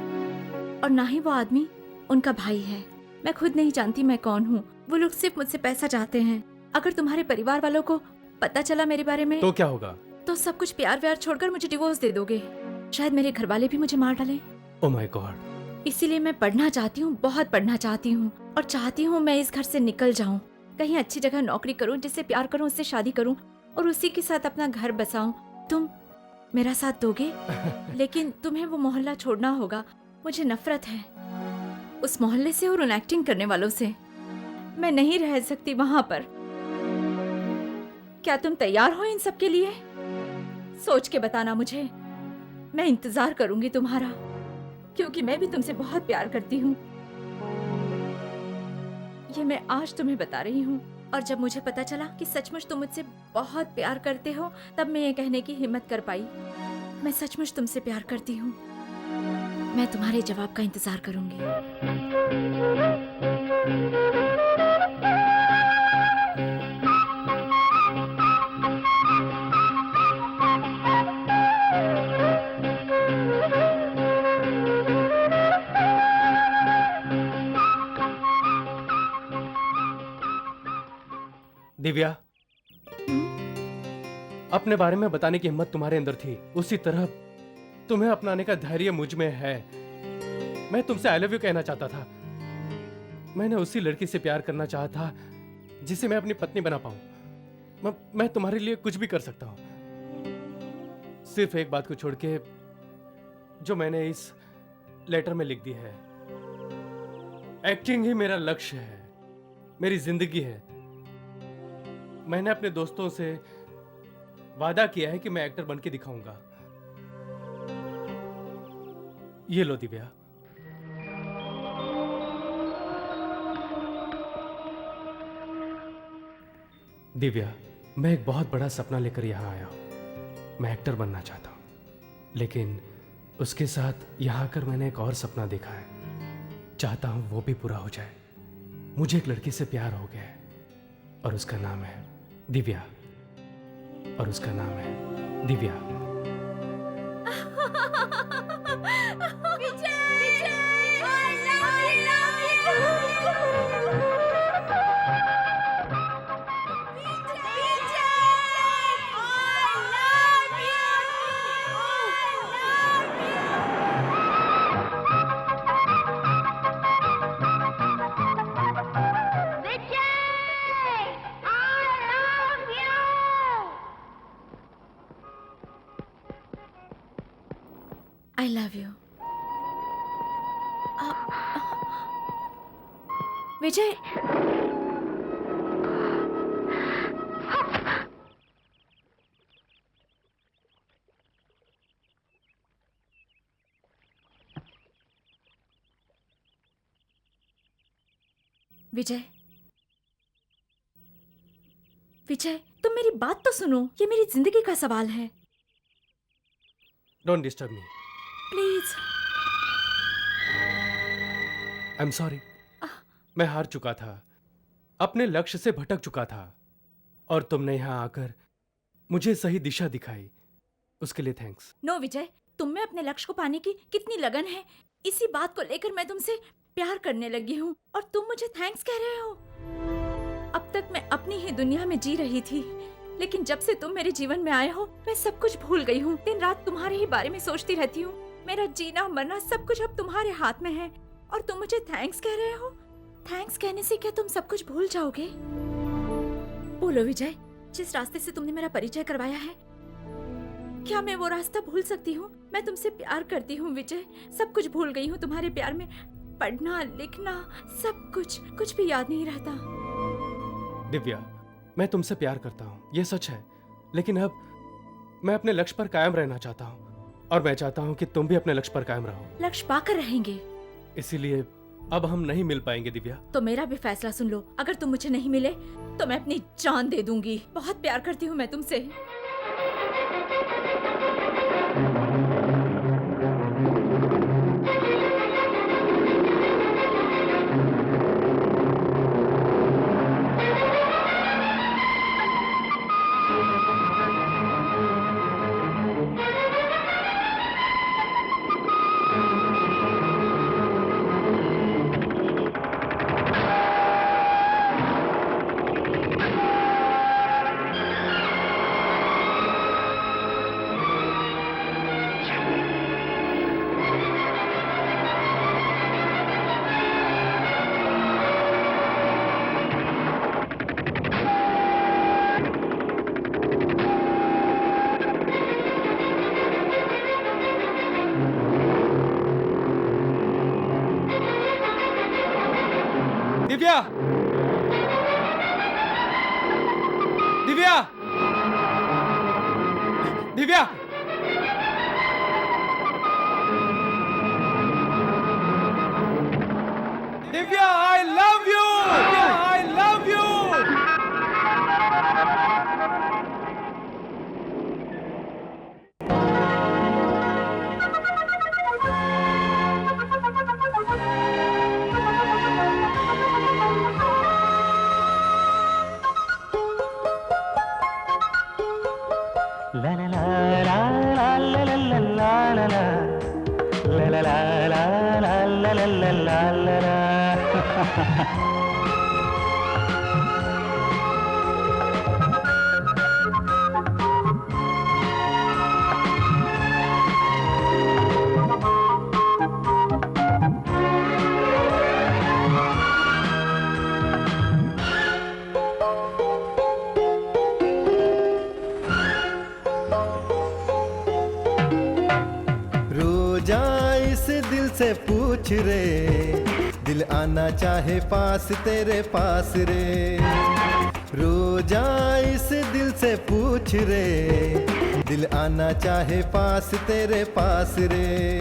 Speaker 6: और ना ही वो आदमी उनका भाई है। मैं खुद नहीं जानती मैं कौन हूँ। वो लोग सिर्फ मुझसे पैसा चाहते हैं। अगर तुम्हारे परिवार वालों को पता चला मेरे बारे में
Speaker 2: तो क्या होगा?
Speaker 6: तो सब कुछ प्यार व्यार छोड़कर मुझे डिवोर्स दे दोगे। शायद मेरे घर वाले भी मुझे मार डालें।
Speaker 2: Oh my God.
Speaker 6: इसीलिए मैं पढ़ना चाहती हूँ, बहुत पढ़ना चाहती हूँ और चाहती हूँ मैं इस घर से निकल जाऊँ, कहीं अच्छी जगह नौकरी करूँ, जिससे प्यार करूँ, उससे शादी करूँ और उसी के साथ अपना घर बसाऊँ। मेरा साथ दोगे? लेकिन तुम्हें वो मोहल्ला छोड़ना होगा। मुझे नफरत है उस मोहल्ले से और उन एक्टिंग करने वालों से। मैं नहीं रह सकती वहां पर। क्या तुम तैयार हो इन सब के लिए? सोच के बताना मुझे। मैं इंतजार करूंगी तुम्हारा, क्योंकि मैं भी तुमसे बहुत प्यार करती हूँ। ये मैं आज तुम्हें बता रही हूँ, और जब मुझे पता चला कि सचमुच तुम मुझसे बहुत प्यार करते हो, तब मैं ये कहने की हिम्मत कर पाई। मैं सचमुच तुमसे प्यार करती हूँ। मैं तुम्हारे जवाब का इंतजार करूंगी।
Speaker 2: दिव्या, अपने बारे में बताने की हिम्मत तुम्हारे अंदर थी, उसी तरह तुम्हें अपनाने का धैर्य मुझ में है। मैं तुमसे आई लव यू कहना चाहता था। मैंने उसी लड़की से प्यार करना चाहा था जिसे मैं अपनी पत्नी बना पाऊं। मैं तुम्हारे लिए कुछ भी कर सकता हूं, सिर्फ एक बात को छोड़ के जो मैंने इस लेटर में लिख दी है। एक्टिंग ही मेरा लक्ष्य है, मेरी जिंदगी है। मैंने अपने दोस्तों से वादा किया है कि मैं एक्टर बन के दिखाऊंगा। ये लो दिव्या। दिव्या, मैं एक बहुत बड़ा सपना लेकर यहां आया हूं। मैं एक्टर बनना चाहता हूं, लेकिन उसके साथ यहां आकर मैंने एक और सपना देखा है। चाहता हूं वो भी पूरा हो जाए। मुझे एक लड़की से प्यार हो गया है और उसका नाम है दिव्या, और उसका नाम है दिव्या।
Speaker 6: I love you. विजय, विजय, विजय, तुम मेरी बात तो सुनो। ये मेरी जिंदगी का सवाल है।
Speaker 2: Don't disturb me
Speaker 6: please.
Speaker 2: I am sorry. मैं हार चुका था, अपने लक्ष्य से भटक चुका था, और तुमने यहां आकर मुझे सही दिशा दिखाई। उसके लिए थैंक्स।
Speaker 6: नो विजय, तुम में अपने लक्ष्य को पाने की कितनी लगन है, इसी बात को लेकर मैं तुमसे प्यार करने लगी हूँ, और तुम मुझे थैंक्स कह रहे हो। अब तक मैं अपनी ही दुनिया में जी रही थी, लेकिन जब से तुम मेरे जीवन में आए हो, मैं सब कुछ भूल गई हूँ। दिन रात तुम्हारे ही बारे में सोचती रहती हूँ। मेरा जीना मरना सब कुछ अब तुम्हारे हाथ में है, और तुम मुझे थैंक्स कह रहे हो। थैंक्स कहने से क्या तुम सब कुछ भूल जाओगे? बोलो विजय, जिस रास्ते से तुमने मेरा परिचय करवाया है, क्या मैं वो रास्ता भूल सकती हूँ? मैं तुमसे प्यार करती हूँ विजय, सब कुछ भूल गई हूँ तुम्हारे प्यार में। पढ़ना लिखना सब कुछ भी याद नहीं रहता।
Speaker 2: दिव्या, मैं तुमसे प्यार करता हूँ, ये सच है, लेकिन अब मैं अपने लक्ष्य पर कायम रहना चाहता हूँ, और मैं चाहता हूँ कि तुम भी अपने लक्ष्य पर कायम रहो।
Speaker 6: लक्ष्य पाकर रहेंगे,
Speaker 2: इसीलिए अब हम नहीं मिल पाएंगे दिव्या।
Speaker 6: तो मेरा भी फैसला सुन लो। अगर तुम मुझे नहीं मिले तो मैं अपनी जान दे दूंगी। बहुत प्यार करती हूँ मैं तुमसे।
Speaker 2: दिव्या, दिव्या, दिव्या, आई love you, I love you.
Speaker 12: रोजा इस दिल से पूछ रे, दिल आना चाहे पास तेरे पास रे। रोजा इस दिल से पूछ रे, दिल आना चाहे पास तेरे पास रे।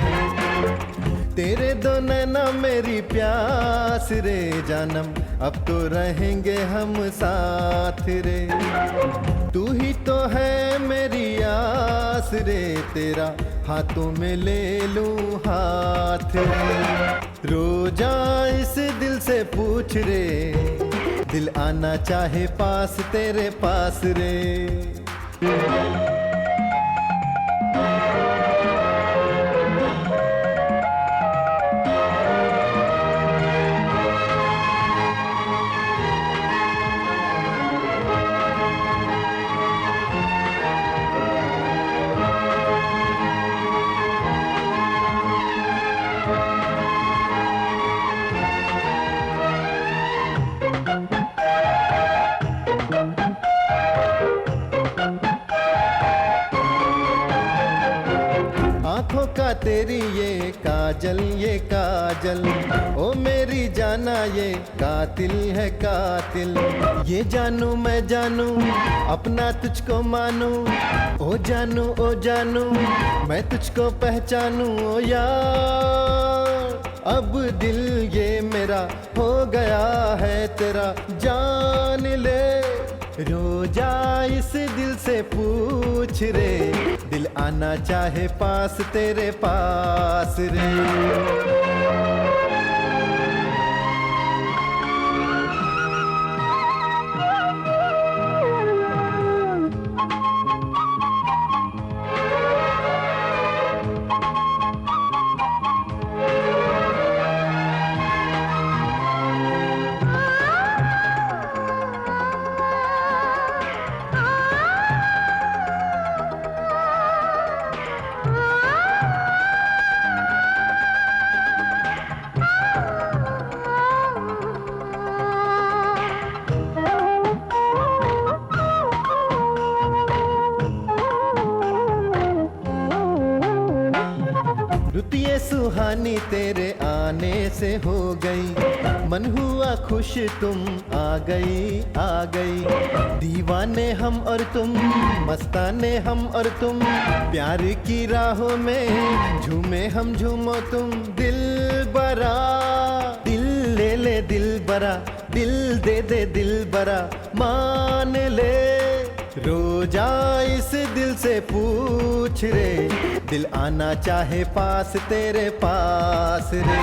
Speaker 12: तेरे दो नैना मेरी प्यास रे जानम, अब तो रहेंगे हम साथ रे। तू ही तो है मेरी आस रे, तेरा हाथों में ले लूं हाथ रे। रोजा इस दिल से पूछ रे, दिल आना चाहे पास तेरे पास रे। आँखों का तेरी ये काजल, ओ मेरी जाना ये कातिल है कातिल। ये जानू मैं जानू, अपना तुझको मानू, ओ जानू मैं तुझको पहचानू। ओ यार अब दिल ये मेरा हो गया है तेरा, जान ले। रोजा इस दिल से पूछ रे, दिल आना चाहे पास तेरे पास रे। रुतिये सुहानी तेरे आने से हो गई, मन हुआ खुश तुम आ गई। दीवाने हम और तुम, मस्ताने हम और तुम, प्यार की राहों में झूमे हम झूमो तुम। दिल बरा दिल ले ले, दिल बरा दिल दे दे, दिल बरा मान ले। रोजा इस दिल से पूछ रे, दिल आना चाहे पास तेरे पास रे।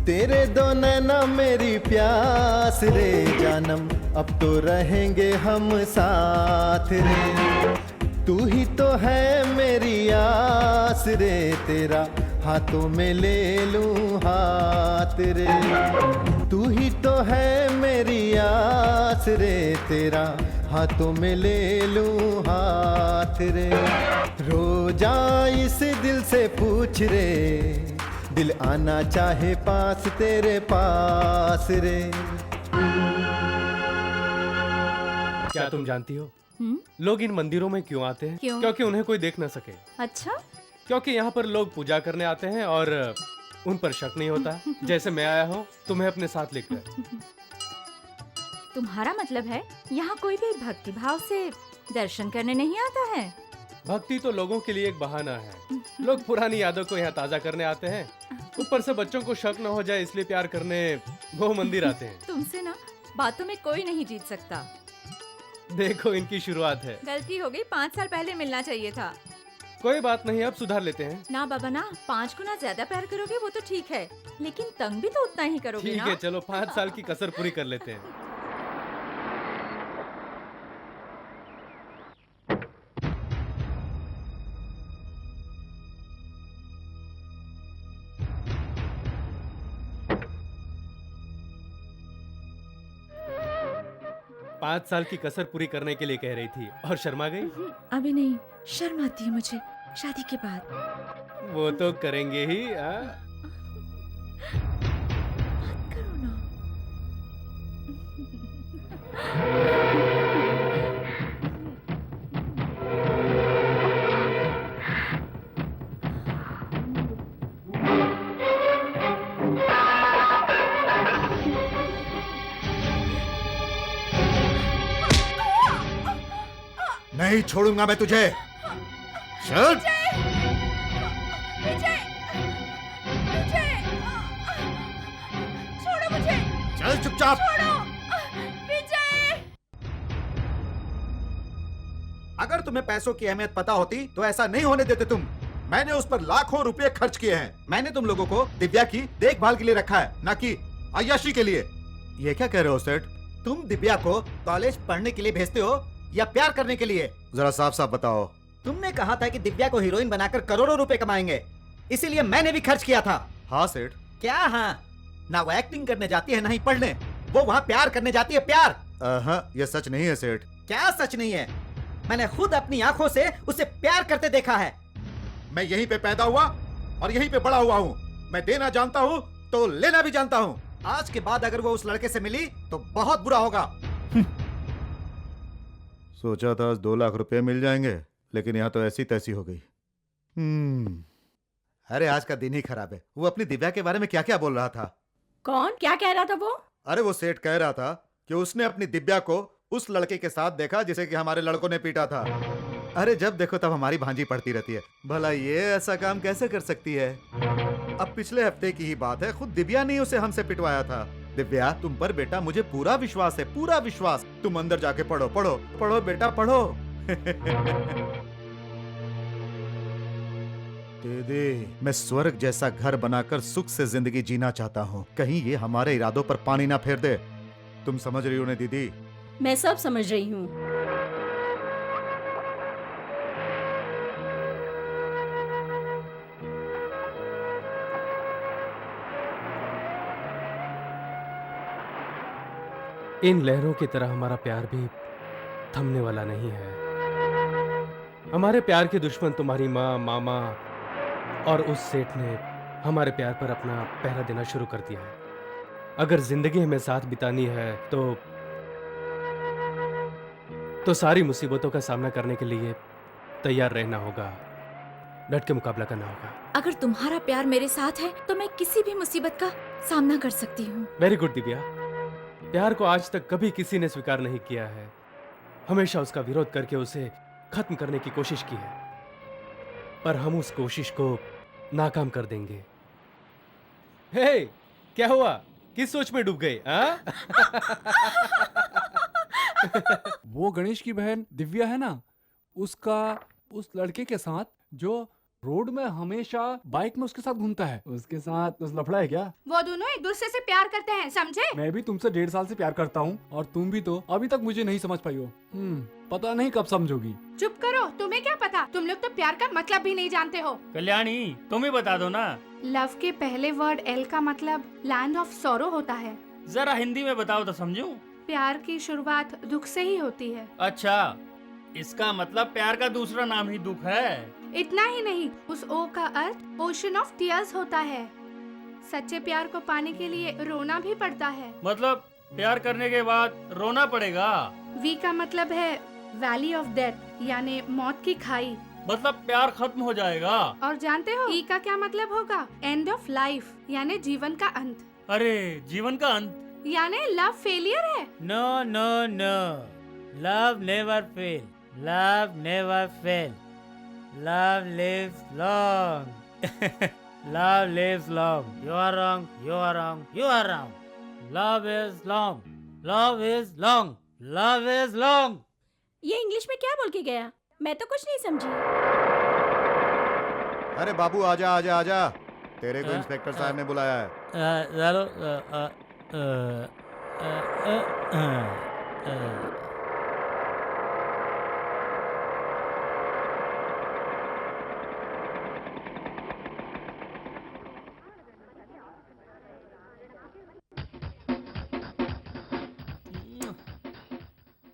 Speaker 12: तेरे दो नैना मेरी प्यास रे जानम, अब तो रहेंगे हम साथ रे। तू ही तो है मेरी आस रे, तेरा हाथों में ले लूं हाथ रे। तू ही तो है मेरी आस रे, तेरा हाथों में ले लूं हाथ रे। रोजा इस दिल से पूछ रे, दिल आना चाहे पास तेरे पास रे।
Speaker 2: क्या तुम जानती हो लोग इन मंदिरों में क्यों आते हैं?
Speaker 6: क्यों?
Speaker 2: क्योंकि उन्हें कोई देख ना सके।
Speaker 6: अच्छा,
Speaker 2: क्योंकि यहाँ पर लोग पूजा करने आते हैं और उन पर शक नहीं होता। जैसे मैं आया हूँ तुम्हें अपने साथ लेकर।
Speaker 6: तुम्हारा मतलब है यहाँ कोई भी भक्ति भाव से दर्शन करने नहीं आता है?
Speaker 2: भक्ति तो लोगों के लिए एक बहाना है। लोग पुरानी यादों को यहाँ ताजा करने आते हैं। ऊपर से बच्चों को शक न हो जाए इसलिए प्यार करने वो मंदिर आते हैं।
Speaker 6: तुमसे ना बातों में कोई नहीं जीत सकता।
Speaker 2: देखो इनकी शुरुआत है।
Speaker 6: गलती हो गई, 5 साल पहले मिलना चाहिए था।
Speaker 2: कोई बात नहीं, अब सुधार लेते हैं।
Speaker 6: ना बाबा ना, 5 गुना ज्यादा प्यार करोगे वो तो ठीक है, लेकिन तंग भी तो उतना ही करोगे
Speaker 2: ठीक
Speaker 6: ना?
Speaker 2: है, चलो 5 साल की कसर पूरी कर लेते हैं। पाँच साल की कसर पूरी करने के लिए कह रही थी और शर्मा गई।
Speaker 6: अभी नहीं, शर्म आती है मुझे शादी के बाद।
Speaker 2: वो तो करेंगे ही।
Speaker 6: बात करो ना।
Speaker 9: नहीं छोड़ूंगा मैं तुझे। चल
Speaker 5: छोड़ो मुझे।
Speaker 9: चल चुपचाप।
Speaker 5: छोड़ो विजय।
Speaker 9: अगर तुम्हें पैसों की अहमियत पता होती तो ऐसा नहीं होने देते तुम। मैंने उस पर लाखों रुपए खर्च किए हैं। मैंने तुम लोगों को दिव्या की देखभाल के लिए रखा है, ना कि अय्याशी के लिए। ये क्या कह रहे हो सेठ? तुम दिव्या को कॉलेज पढ़ने के लिए भेजते हो या प्यार करने के लिए? जरा साफ साफ बताओ। तुमने कहा था कि दिव्या को हीरोइन बनाकर करोड़ों रुपए कमाएंगे, इसीलिए मैंने भी खर्च किया था। हाँ सेठ। क्या हाँ? ना वो एक्टिंग करने जाती है ना ही पढ़ने, वो वहाँ प्यार करने जाती है। प्यार? ये सच नहीं है सेठ। क्या सच नहीं है? मैंने खुद अपनी आंखों से उसे प्यार करते देखा है। मैं यहीं पे पैदा हुआ और यहीं पे बड़ा हुआ हूँ। मैं देना जानता हूँ तो लेना भी जानता हूँ। आज के बाद अगर वो उस लड़के से मिली तो बहुत बुरा होगा। सोचा था 2 लाख रुपए मिल जाएंगे, लेकिन यहाँ तो ऐसी तैसी हो गई। अरे आज का दिन ही खराब है। वो अपनी दिव्या के बारे में क्या क्या बोल रहा था।
Speaker 10: कौन? क्या कह रहा था वो?
Speaker 9: अरे वो सेठ कह रहा था कि उसने अपनी दिव्या को उस लड़के के साथ देखा जिसे कि हमारे लड़कों ने पीटा था। अरे जब देखो तब हमारी भांजी पड़ती रहती है। भला ये ऐसा काम कैसे कर सकती है? अब पिछले हफ्ते की ही बात है, खुद दिव्या ने उसे हमसे पिटवाया था। दिव्या, तुम पर बेटा मुझे पूरा विश्वास है, पूरा विश्वास। तुम अंदर जाके पढ़ो पढ़ो पढ़ो बेटा पढ़ो। दीदी, मैं स्वर्ग जैसा घर बनाकर सुख से जिंदगी जीना चाहता हूँ। कहीं ये हमारे इरादों पर पानी ना फेर दे। तुम समझ रही हो ना दीदी?
Speaker 10: मैं सब समझ रही हूँ।
Speaker 2: इन लहरों की तरह हमारा प्यार भी थमने वाला नहीं है। हमारे प्यार के दुश्मन तुम्हारी माँ, मामा और उस सेठ ने हमारे प्यार पर अपना पहरा देना शुरू कर दिया है। अगर जिंदगी हमें साथ बितानी है तो सारी मुसीबतों का सामना करने के लिए तैयार रहना होगा, डट के मुकाबला करना होगा।
Speaker 6: अगर तुम्हारा प्यार मेरे साथ है तो मैं किसी भी मुसीबत का सामना कर सकती हूँ।
Speaker 2: Very good Divya. प्यार को आज तक कभी किसी ने स्वीकार नहीं किया है। हमेशा उसका विरोध करके उसे खत्म करने की कोशिश की है, पर हम उस कोशिश को नाकाम कर देंगे। हे, क्या हुआ? किस सोच में डूब गए?
Speaker 13: वो गणेश की बहन दिव्या है ना, उसका उस लड़के के साथ जो रोड में हमेशा बाइक में उसके साथ घूमता है, उसके साथ उस लफड़ा है क्या?
Speaker 5: वो दोनों एक दूसरे से प्यार करते हैं, समझे?
Speaker 13: मैं भी तुमसे 1.5 साल से प्यार करता हूँ और तुम भी तो अभी तक मुझे नहीं समझ पाई हो। पता नहीं कब समझोगी।
Speaker 5: चुप करो, तुम्हें क्या पता? तुम लोग तो प्यार का मतलब भी नहीं जानते हो।
Speaker 7: कल्याणी, तुम ही बता दो ना।
Speaker 5: लव के पहले वर्ड एल का मतलब लैंड ऑफ सॉरो होता है।
Speaker 7: जरा हिंदी में बताओ तो समझूं।
Speaker 5: प्यार की शुरुआत दुख से ही होती है।
Speaker 7: अच्छा, इसका मतलब प्यार का दूसरा नाम ही दुख है।
Speaker 5: इतना ही नहीं, उस ओ का अर्थ ओशन ऑफ टीयर्स होता है। सच्चे प्यार को पाने के लिए रोना भी पड़ता है।
Speaker 7: मतलब प्यार करने के बाद रोना पड़ेगा।
Speaker 5: वी का मतलब है वैली ऑफ डेथ, यानी मौत की खाई।
Speaker 7: मतलब प्यार खत्म हो जाएगा।
Speaker 5: और जानते हो ई का क्या मतलब होगा? एंड ऑफ लाइफ, यानी जीवन का अंत।
Speaker 7: अरे जीवन का अंत,
Speaker 5: यानी लव फेलियर है?
Speaker 7: No no no, love never fail, love never fail, love lives long, love lives long. You are wrong, you are wrong, you are wrong. Love is long, love is long, love is long.
Speaker 10: ये English में क्या बोल के गया? मैं तो कुछ नहीं समझी।
Speaker 9: अरे बाबू आजा आजा आजा, तेरे को इंस्पेक्टर साहब ने बुलाया है।
Speaker 7: चलो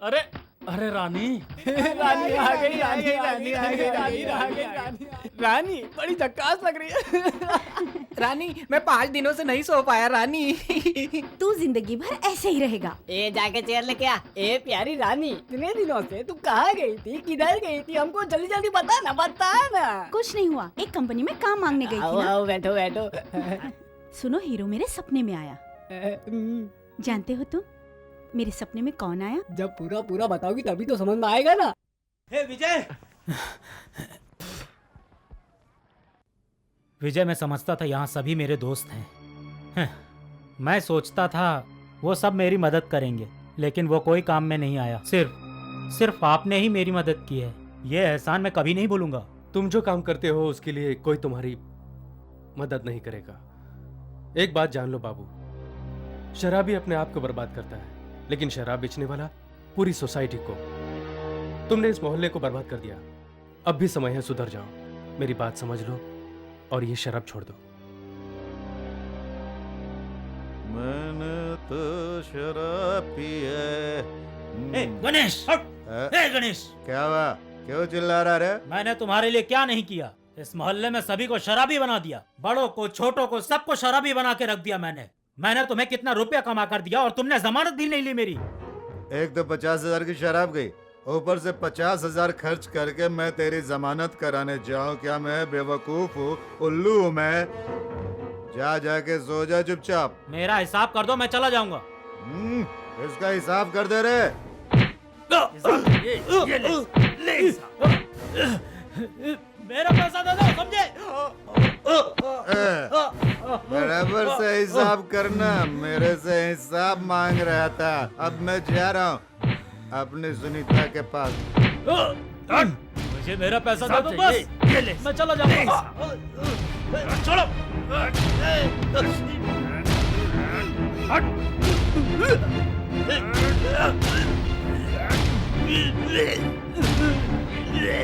Speaker 8: अरे अरे रानी रानी आ गई, रानी रानी आ गई, रानी आ गई, रानी रानी बड़ी झक्कास लग रही है।
Speaker 14: रानी मैं 5 दिनों से नहीं सो पाया रानी।
Speaker 1: तू जिंदगी भर ऐसे ही रहेगा।
Speaker 14: ए जाके चेयर लेके आ। ए प्यारी रानी, इतने दिनों से तू कहाँ गई थी, किधर गई थी, हमको जल्दी जल्दी बता ना।
Speaker 1: कुछ नहीं हुआ, एक कंपनी में काम मांगने गई थी
Speaker 14: आओ
Speaker 1: ना।
Speaker 14: आओ बैठो बैठो।
Speaker 1: सुनो, हीरो मेरे सपने में आया। जानते हो तुम मेरे सपने में कौन आया?
Speaker 8: जब पूरा पूरा बताओगी तभी तो समझ में आएगा ना।
Speaker 7: हे विजय, विजय मैं समझता था यहाँ सभी मेरे दोस्त हैं। मैं सोचता था वो सब मेरी मदद करेंगे, लेकिन वो कोई काम में नहीं आया। सिर्फ आपने ही मेरी मदद की है। ये एहसान मैं कभी नहीं भूलूंगा।
Speaker 2: तुम जो काम करते हो उसके लिए कोई तुम्हारी मदद नहीं करेगा। एक बात जान लो बाबू, शराबी अपने आप को बर्बाद करता है, लेकिन शराब बेचने वाला पूरी सोसाइटी को। तुमने इस मोहल्ले को बर्बाद कर दिया। अब भी समय है, सुधर जाओ। मेरी बात समझ लो और ये शराब छोड़ दो।
Speaker 9: मैंने तो शराब पी है।
Speaker 7: गणेश, गणेश,
Speaker 9: क्या हुआ? क्यों चिल्ला रहा रे?
Speaker 7: मैंने तुम्हारे लिए क्या नहीं किया? इस मोहल्ले में सभी को शराबी बना दिया, बड़ों को छोटों को सबको शराबी बना के रख दिया। मैंने तुम्हें कितना रुपया कमा कर दिया और तुमने जमानत भी नहीं ली मेरी।
Speaker 9: एक तो 50,000 की शराब गई, ऊपर से 50,000 खर्च करके मैं तेरी जमानत कराने जाऊं? क्या मैं बेवकूफ हूँ, उल्लू हूँ मैं? जा जाके सो जा चुपचाप।
Speaker 7: मेरा हिसाब कर दो, मैं चला जाऊंगा।
Speaker 9: इसका हिसाब कर दे रे।
Speaker 7: ये ले मेरा पैसा दे दो, समझे?
Speaker 9: बराबर से हिसाब करना। मेरे से हिसाब मांग रहा था। अब मैं जा रहा हूँ अपनी सुनीता के पास।
Speaker 7: मुझे मेरा पैसा दे दो बस, मैं चला जाऊंगा। छोड़ो।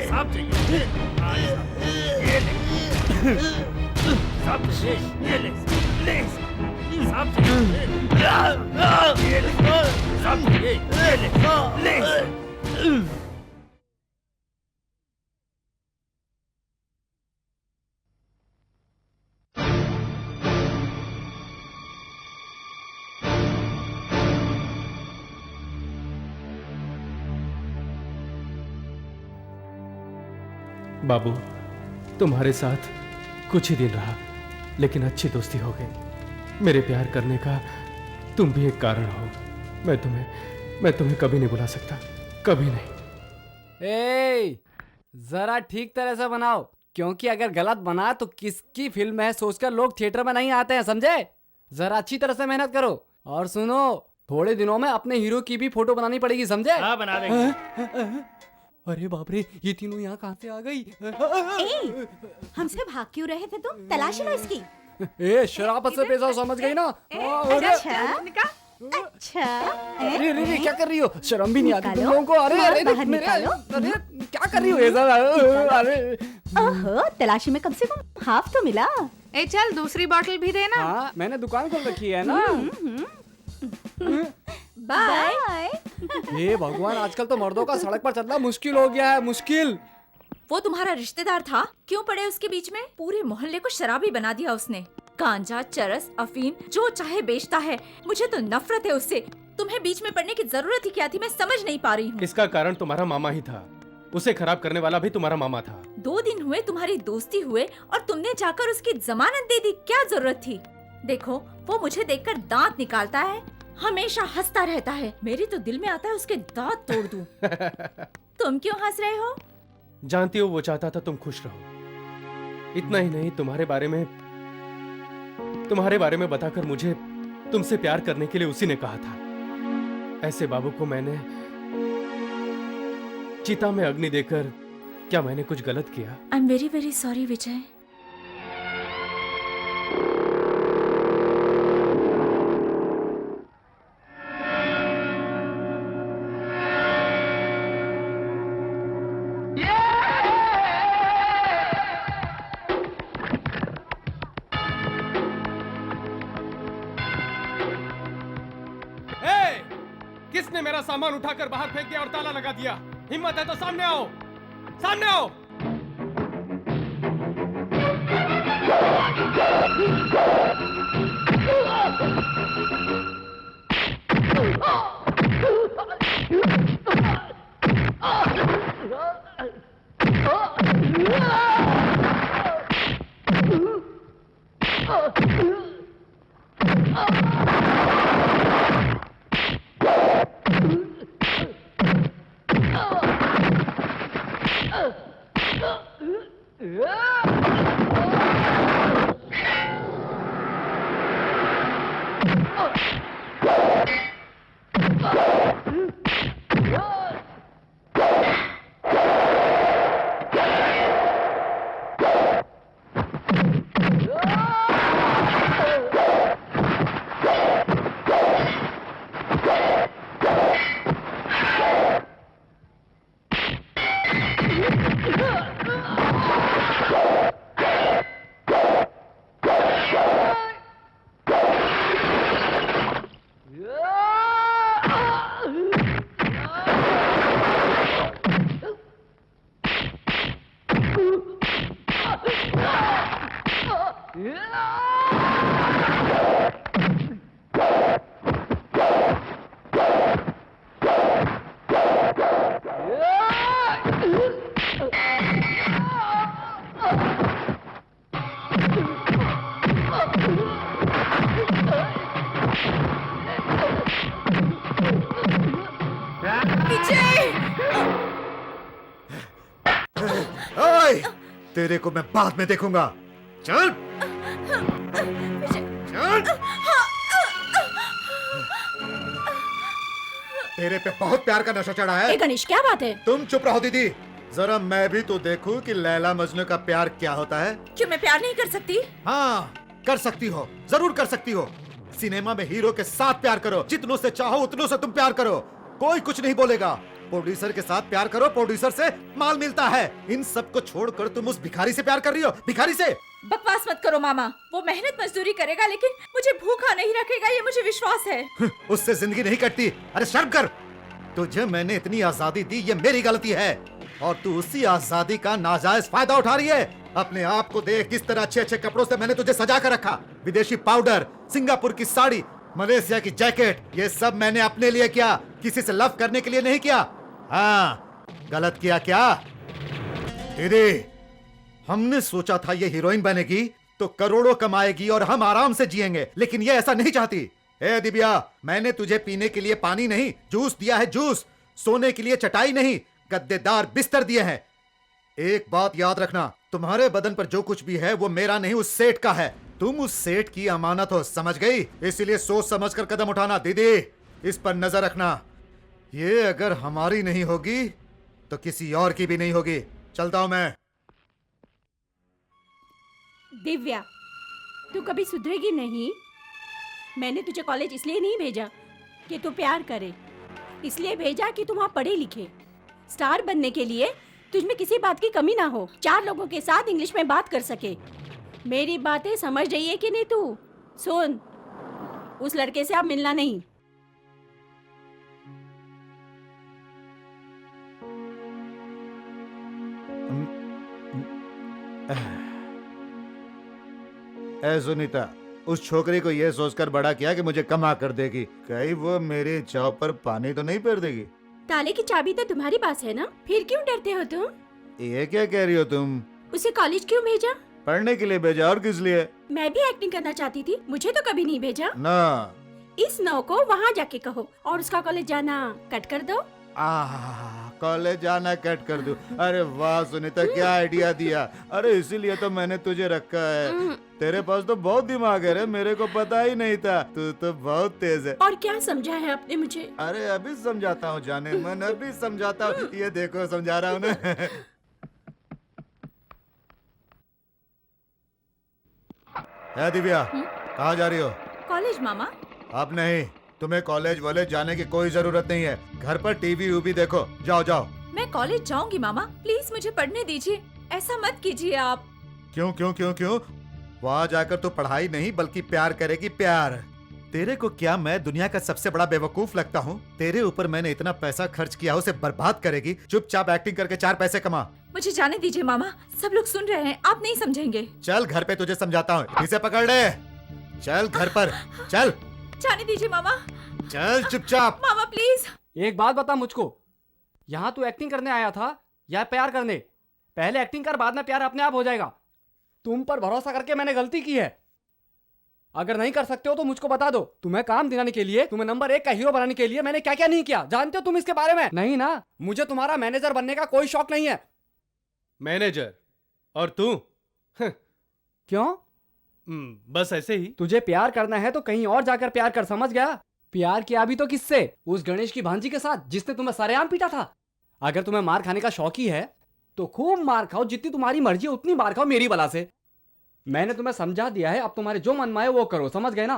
Speaker 11: साहब चाहिए, साहब चाहिए, ये ले, साहब चाहिए, ये ले, साहब चाहिए, ये ले।
Speaker 2: बाबू, तुम्हारे साथ कुछ ही दिन रहा, लेकिन अच्छी दोस्ती हो गई। मेरे प्यार करने का तुम भी एक कारण हो। मैं तुम्हें कभी नहीं भुला सकता, कभी नहीं।
Speaker 8: ए, जरा ठीक तरह से बनाओ, क्योंकि अगर गलत बना तो किसकी फिल्म है सोचकर लोग थिएटर में नहीं आते हैं, समझे? जरा अच्छी तरह से मेहनत करो। और सुनो, थोड़े दिनों में अपने हीरो की भी फोटो बनानी पड़ेगी, समझे?
Speaker 7: हाँ, बना देंगे।
Speaker 8: अरे बाप रे, ये तीनों यहाँ कहाँ से आ गई?
Speaker 1: ए, हमसे भाग क्यों रहे थे तुम? तलाश लो इसकी।
Speaker 8: ए, शराबत से पैसा समझ गई ना?
Speaker 1: अच्छा,
Speaker 8: अरे रे, क्या कर रही हो? शर्म भी नहीं आती तुम लोगों को? अरे
Speaker 1: बाहर
Speaker 8: अरे
Speaker 1: निकालो।
Speaker 8: अरे क्या कर रही हो ये सब? अरे
Speaker 1: ओहो, तलाशी में कम से कम हाफ तो मिला।
Speaker 5: ए चल, दूसरी बोतल भी देना।
Speaker 8: हाँ, मैंने दुकान खोल रखी है ना।
Speaker 1: बाय।
Speaker 8: हे भगवान, आजकल तो मर्दों का सड़क पर चलना मुश्किल हो गया है, मुश्किल।
Speaker 6: वो तुम्हारा रिश्तेदार था, क्यों पड़े उसके बीच में? पूरे मोहल्ले को शराबी बना दिया उसने। गांजा, चरस, अफीम जो चाहे बेचता है। मुझे तो नफरत है उससे। तुम्हें बीच में पड़ने की जरूरत ही क्या थी, मैं समझ नहीं पा रही हूँ।
Speaker 2: इसका कारण तुम्हारा मामा ही था। उसे खराब करने वाला भी तुम्हारा मामा था।
Speaker 6: 2 दिन हुए तुम्हारी दोस्ती हुए और तुमने जाकर उसकी जमानत दे दी। क्या जरूरत थी? देखो, वो मुझे देखकर दांत निकालता है हमेशा हंसता रहता है। मेरे तो दिल में आता है उसके दांत तोड़ दूं। तुम क्यों हंस रहे हो?
Speaker 2: जानती हो वो चाहता था तुम खुश रहो। इतना ही नहीं, तुम्हारे बारे में बताकर मुझे तुमसे प्यार करने के लिए उसी ने कहा था। ऐसे बाबू को मैंने चिता में अग्नि देकर, क्या मैंने कुछ गलत किया?
Speaker 6: I am very very sorry Vijay.
Speaker 2: किसने मेरा सामान उठाकर बाहर फेंक दिया और ताला लगा दिया? हिम्मत है तो सामने आओ, सामने आओ।
Speaker 9: तेरे को मैं बाद में देखूंगा। चल चल। तेरे पे बहुत प्यार का नशा चढ़ा है।
Speaker 10: गणेश क्या बात है?
Speaker 9: तुम चुप रहो दीदी, जरा मैं भी तो देखूं कि लैला मजनू का प्यार क्या होता है।
Speaker 6: क्यों मैं प्यार नहीं कर सकती?
Speaker 9: हाँ कर सकती हो, जरूर कर सकती हो। सिनेमा में हीरो के साथ प्यार करो, जितनों से चाहो उतनों से तुम प्यार करो, कोई कुछ नहीं बोलेगा। प्रोड्यूसर के साथ प्यार करो, प्रोड्यूसर से माल मिलता है। इन सब को छोड़कर तुम उस भिखारी से प्यार कर रही हो, भिखारी से।
Speaker 6: बकवास मत करो मामा, वो मेहनत मजदूरी करेगा लेकिन मुझे भूखा नहीं रखेगा, ये मुझे विश्वास है।
Speaker 9: उससे जिंदगी नहीं कटती। अरे शर्म कर, तुझे मैंने इतनी आजादी दी, ये मेरी गलती है और तू उसी आजादी का नाजायज फायदा उठा रही है। अपने आप को देख, किस तरह अच्छे अच्छे कपड़ों से मैंने तुझे सजा कर रखा। विदेशी पाउडर, सिंगापुर की साड़ी, मलेशिया की जैकेट, ये सब मैंने अपने लिए किया, किसी से लव करने के लिए नहीं किया। हाँ गलत किया क्या दीदी? हमने सोचा था ये हीरोइन बनेगी तो करोड़ों कमाएगी और हम आराम से जिएंगे, लेकिन ये ऐसा नहीं चाहती। ए दिव्या, मैंने तुझे पीने के लिए पानी नहीं जूस दिया है, जूस। सोने के लिए चटाई नहीं, गद्देदार बिस्तर दिए हैं। एक बात याद रखना, तुम्हारे बदन पर जो कुछ भी है वो मेरा नहीं, उस सेठ का है। तुम उस सेठ की अमानत हो, समझ गई? इसलिए सोच समझकर कदम उठाना। दीदी इस पर नजर रखना, ये अगर हमारी नहीं होगी तो किसी और की भी नहीं होगी। चलता हूं मैं।
Speaker 10: दिव्या तू कभी सुधरेगी नहीं। मैंने तुझे कॉलेज इसलिए नहीं भेजा कि तू प्यार करे, इसलिए भेजा कि तू वहाँ पढ़े लिखे, स्टार बनने के लिए तुझमें किसी बात की कमी ना हो, 4 लोगों के साथ इंग्लिश में बात कर सके। मेरी बातें समझ रही है कि नहीं तू? सुन, उस लड़के से आप मिलना नहीं।
Speaker 9: ए सुनीता, उस छोकरी को यह सोचकर बड़ा किया कि मुझे कमा कर देगी, कहीं वो मेरे चाव पर पानी तो नहीं फेर देगी।
Speaker 10: ताले की चाबी तो तुम्हारे पास है ना, फिर क्यों डरते हो तुम?
Speaker 9: ये क्या कह रही हो तुम?
Speaker 10: उसे कॉलेज क्यों भेजा?
Speaker 9: पढ़ने के लिए भेजा, और किस लिए?
Speaker 10: मैं भी एक्टिंग करना चाहती थी, मुझे तो कभी नहीं भेजा
Speaker 9: ना।
Speaker 10: इस नो को वहाँ जाके कहो और उसका कॉलेज जाना कट कर दो।
Speaker 9: कॉलेज जाना कट कर दूं? अरे वाह सुनीता, क्या आइडिया दिया। अरे इसीलिए तो मैंने तुझे रखा है। तेरे पास तो बहुत दिमाग है रे, मेरे को पता ही नहीं था। तू तो बहुत तेज है।
Speaker 10: और क्या समझा है आपने मुझे?
Speaker 9: अरे अभी समझाता हूँ जाने मन, अभी समझाता हूँ। ये देखो समझा रहा हूँ ना। है दिव्या, कहाँ जा रही हो?
Speaker 6: कॉलेज मामा।
Speaker 9: अब नहीं, तुम्हें कॉलेज वॉलेज जाने की कोई जरूरत नहीं है। घर पर टीवी वीवी देखो, जाओ जाओ।
Speaker 6: मैं कॉलेज जाऊंगी मामा, प्लीज मुझे पढ़ने दीजिए। ऐसा मत कीजिए आप।
Speaker 9: क्यों क्यों क्यों क्यों? वहाँ जाकर तो पढ़ाई नहीं बल्कि प्यार करेगी, प्यार। तेरे को क्या मैं दुनिया का सबसे बड़ा बेवकूफ लगता हूँ? तेरे ऊपर मैंने इतना पैसा खर्च किया, उसे बर्बाद करेगी? चुपचाप एक्टिंग करके 4 पैसे कमा।
Speaker 6: मुझे जाने दीजिए मामा, सब लोग सुन रहे हैं, आप नहीं समझेंगे।
Speaker 9: चल घर पे तुझे समझाता हूँ। इसे पकड़ ले, चल घर पर चल।
Speaker 6: जाने दीजिए मामा।
Speaker 9: चल चुपचाप।
Speaker 6: मामा प्लीज।
Speaker 8: एक बात बता मुझको, यहाँ तू एक्टिंग करने आया था या प्यार करने? पहले एक्टिंग कर, बाद में प्यार अपने आप हो जाएगा। तुम पर भरोसा करके मैंने गलती की है। अगर नहीं कर सकते हो तो मुझको बता दो। तुम्हें काम दिलाने के लिए, तुम्हें नंबर 1 का हीरो बनाने के लिए मैंने क्या क्या नहीं किया, जानते हो तुम इसके बारे में? नहीं ना? मुझे तुम्हारा मैनेजर बनने का कोई शौक नहीं है।
Speaker 2: मैनेजर? और तू?
Speaker 8: क्यों?
Speaker 2: बस ऐसे ही।
Speaker 8: तुझे प्यार करना है तो कहीं और जाकर प्यार कर, समझ गया? प्यार किया भी तो किससे? उस गणेश की भांजी के साथ जिसने तुम्हें सरेआम पीटा था। अगर तुम्हें मार खाने का शौक ही है तो खूब मार खाओ, जितनी तुम्हारी मर्जी है उतनी मार खाओ मेरी बला से। मैंने तुम्हें समझा दिया है, अब तुम्हारे जो मन में आए वो करो, समझ गए ना?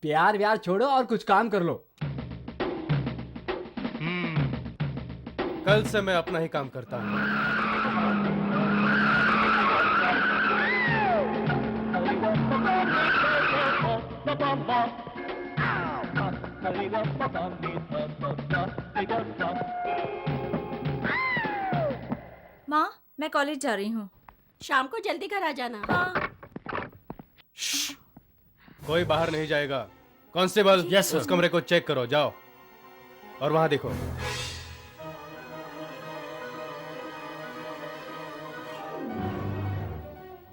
Speaker 8: प्यार व्यार छोड़ो और कुछ काम कर लो।
Speaker 2: कल से मैं अपना ही काम करता हूँ।
Speaker 6: माँ, मैं कॉलेज जा रही हूँ।
Speaker 10: शाम को जल्दी घर आ जाना।
Speaker 6: हाँ।
Speaker 2: कोई बाहर नहीं जाएगा। कांस्टेबल,
Speaker 11: यस
Speaker 2: उस कमरे को चेक करो, जाओ और वहां देखो।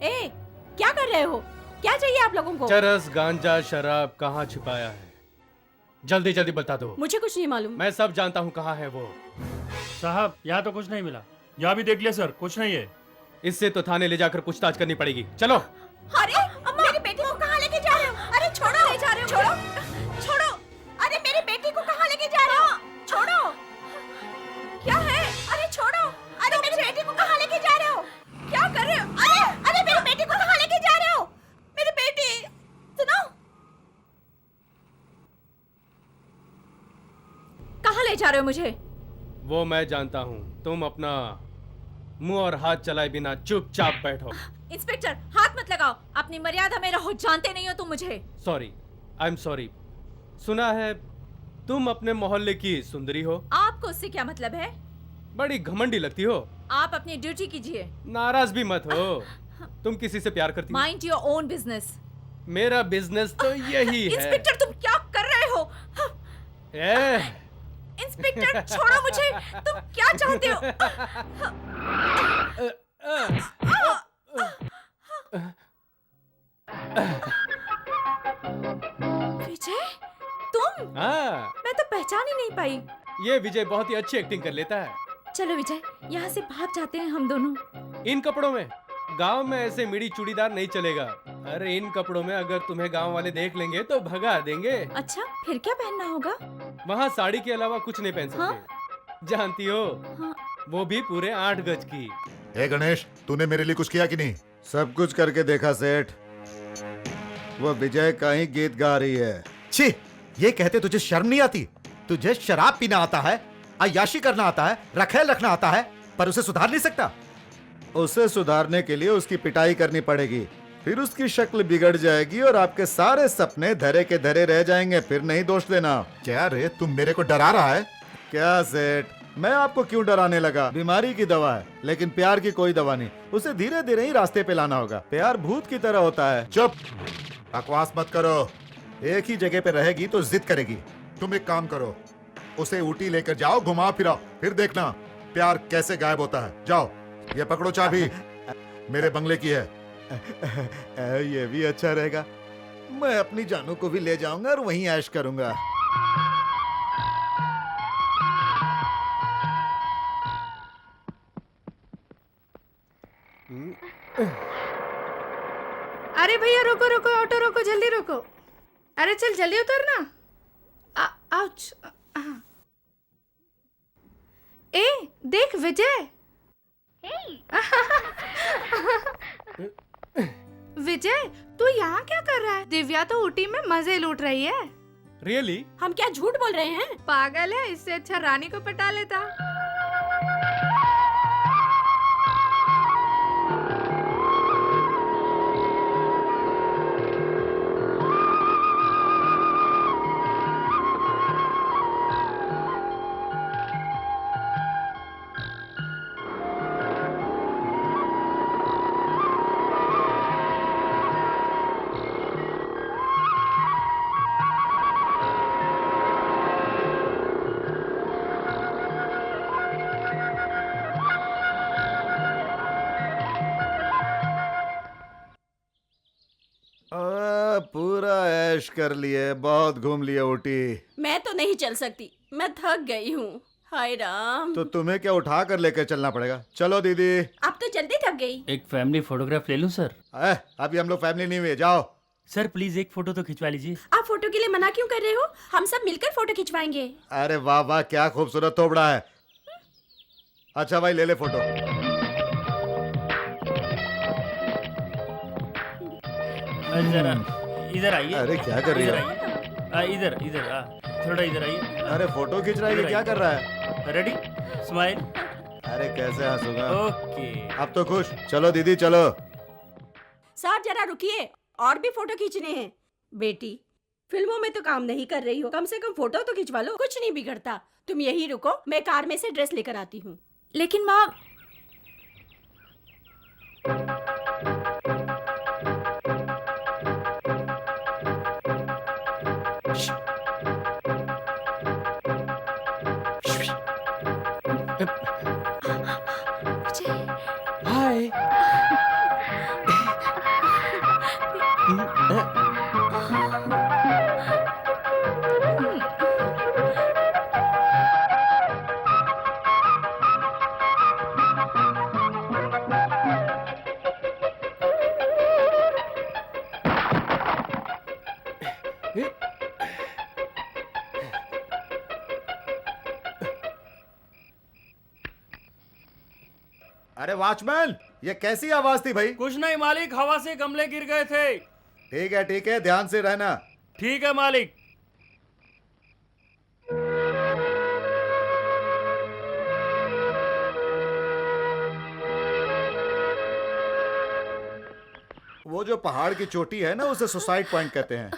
Speaker 10: ए, क्या कर रहे हो? क्या चाहिए आप लोगों को?
Speaker 2: चरस, गांजा, शराब कहाँ छिपाया है? जल्दी जल्दी बता दो।
Speaker 10: मुझे कुछ नहीं मालूम।
Speaker 2: मैं सब जानता हूँ कहाँ है वो।
Speaker 11: साहब, यहाँ तो कुछ नहीं मिला। यहाँ भी देख लिया सर, कुछ नहीं है।
Speaker 2: इससे तो थाने ले जाकर पूछताछ करनी पड़ेगी। चलो।
Speaker 1: अरे अम्मा, मेरी बेटी को कहाँ लेके जा रहे हो? अरे छोड़ो, ले जा रहे हो? छोड़ो, छोड़ो। अरे मेरी बेटी को कहाँ लेके जा रहे हो? छोड़ो। क्या है? अरे छोड़ो। अरे मेरी बेटी को कहाँ लेके जा रहे हो? क्या कर रहे हो? अरे मेरी बेटी को कहाँ लेके जा रहे हो? मेरी बेटी, सुनो।
Speaker 6: कहाँ ले जा रहे हो मुझे?
Speaker 2: वो मैं जानता हूँ। तुम अपना मुंह और हाथ चलाए बिना चुपचाप बैठो।
Speaker 6: इंस्पेक्टर, हाथ मत लगाओ, अपनी मर्यादा में रहो, जानते नहीं हो तुम मुझे।
Speaker 2: Sorry, I am sorry. सुना है तुम अपने मोहल्ले की सुंदरी हो।
Speaker 6: आपको उससे क्या मतलब है?
Speaker 2: बड़ी घमंडी लगती हो।
Speaker 6: आप अपनी ड्यूटी कीजिए।
Speaker 2: नाराज भी मत हो। तुम किसी से प्यार करती हो?
Speaker 6: Mind your own business.
Speaker 2: मेरा बिजनेस तो यही है।
Speaker 6: इंस्पेक्टर, तुम क्या कर रहे हो? इंस्पेक्टर, छोड़ो मुझे। तुम क्या चाहते हो? विजय, तुम?
Speaker 2: हाँ।
Speaker 6: मैं तो पहचान ही नहीं पाई।
Speaker 2: ये विजय बहुत ही अच्छी एक्टिंग कर लेता है।
Speaker 6: चलो विजय, यहाँ से भाग जाते हैं हम दोनों।
Speaker 2: इन कपड़ों में? गांव में ऐसे मिडी चूड़ीदार नहीं चलेगा। अरे इन कपड़ों में अगर तुम्हें गांव वाले देख लेंगे तो भगा देंगे।
Speaker 6: अच्छा, फिर क्या पहनना होगा?
Speaker 2: वहाँ साड़ी के अलावा कुछ नहीं पहन सकते।
Speaker 6: हाँ?
Speaker 2: जानती हो?
Speaker 6: हाँ।
Speaker 2: वो भी पूरे 8 गज की।
Speaker 9: ए गणेश, तूने मेरे लिए कुछ किया कि नहीं? सब कुछ करके देखा सेठ। वो विजय का ही गीत गा रही है। छी, ये कहते तुझे शर्म नहीं आती? तुझे शराब पीना आता है, अय्याशी करना आता है, रखेल रखना आता है, पर उसे सुधार नहीं सकता। उसे सुधारने के लिए उसकी पिटाई करनी पड़ेगी, फिर उसकी शक्ल बिगड़ जाएगी और आपके सारे सपने धरे के धरे रह जाएंगे। फिर नहीं दोष देना। क्या रे, तुम मेरे को डरा रहा है क्या? सेठ, मैं आपको क्यों डराने लगा? बीमारी की दवा है, लेकिन प्यार की कोई दवा नहीं। उसे धीरे धीरे ही रास्ते पे लाना होगा। प्यार भूत की तरह होता है। चुप, बकवास मत करो। एक ही जगह पे रहेगी तो जिद करेगी। तुम एक काम करो, उसे ऊटी लेकर जाओ, घुमा फिराओ, फिर देखना प्यार कैसे गायब होता है। जाओ, ये पकड़ो चाबी, मेरे बंगले की है। ये भी अच्छा रहेगा। मैं अपनी जानू को भी ले जाऊंगा और वहीं ऐश करूंगा।
Speaker 5: अरे भैया रुको रुको, ऑटो रोको, जल्दी रुको। अरे चल जल्दी उतरना। आउच। ए देख विजय। विजय तू यहाँ क्या कर रहा है? दिव्या तो ऊटी में मजे लूट रही है।
Speaker 2: रियली?
Speaker 10: हम क्या झूठ बोल रहे हैं?
Speaker 5: पागल है, इससे अच्छा रानी को पटा लेता।
Speaker 9: पूरा ऐश कर लिए, बहुत घूम लिए ऊटी।
Speaker 10: मैं तो नहीं चल सकती, मैं थक गई हूँ। हाय राम।
Speaker 9: तो तुम्हें क्या उठा कर लेकर चलना पड़ेगा। चलो दीदी।
Speaker 10: अब तो जल्दी थक गई।
Speaker 7: एक फैमिली फोटोग्राफ ले लूं सर?
Speaker 9: अभी हम लोग फैमिली नहीं हुए, जाओ।
Speaker 7: सर प्लीज एक फोटो तो खिंचवा लीजिए।
Speaker 10: आप फोटो के लिए मना क्यों कर रहे हो? हम सब मिलकर फोटो खिंचवाएंगे।
Speaker 9: अरे वाह वाह, क्या खूबसूरत थोबड़ा है। अच्छा भाई ले ले फोटो।
Speaker 7: जरा इधर आइए।
Speaker 9: अरे क्या कर रही
Speaker 7: इधर
Speaker 9: है?
Speaker 7: आइए। इधर इधर थोड़ा इधर आइए।
Speaker 9: अरे फोटो खींच रहा है, ये क्या कर रहा है?
Speaker 7: Ready smile.
Speaker 9: अरे कैसे हंसूंगा।
Speaker 7: ओके
Speaker 9: अब तो खुश। चलो दीदी चलो।
Speaker 10: सर जरा रुकिए, और भी फोटो खींचने हैं। बेटी फिल्मों में तो काम नहीं कर रही हो, कम से कम फोटो तो खिंचवा लो। कुछ नहीं बिगड़ता, तुम यही रुको, मैं कार में से ड्रेस लेकर आती हूँ।
Speaker 6: लेकिन माँ
Speaker 2: हाय।
Speaker 9: अरे वॉचमैन, ये कैसी आवाज थी भाई?
Speaker 11: कुछ नहीं मालिक, हवा से गमले गिर गए थे।
Speaker 9: ठीक है, ध्यान से रहना।
Speaker 11: ठीक है मालिक।
Speaker 9: वो जो पहाड़ की चोटी है ना, उसे सुसाइड पॉइंट कहते हैं।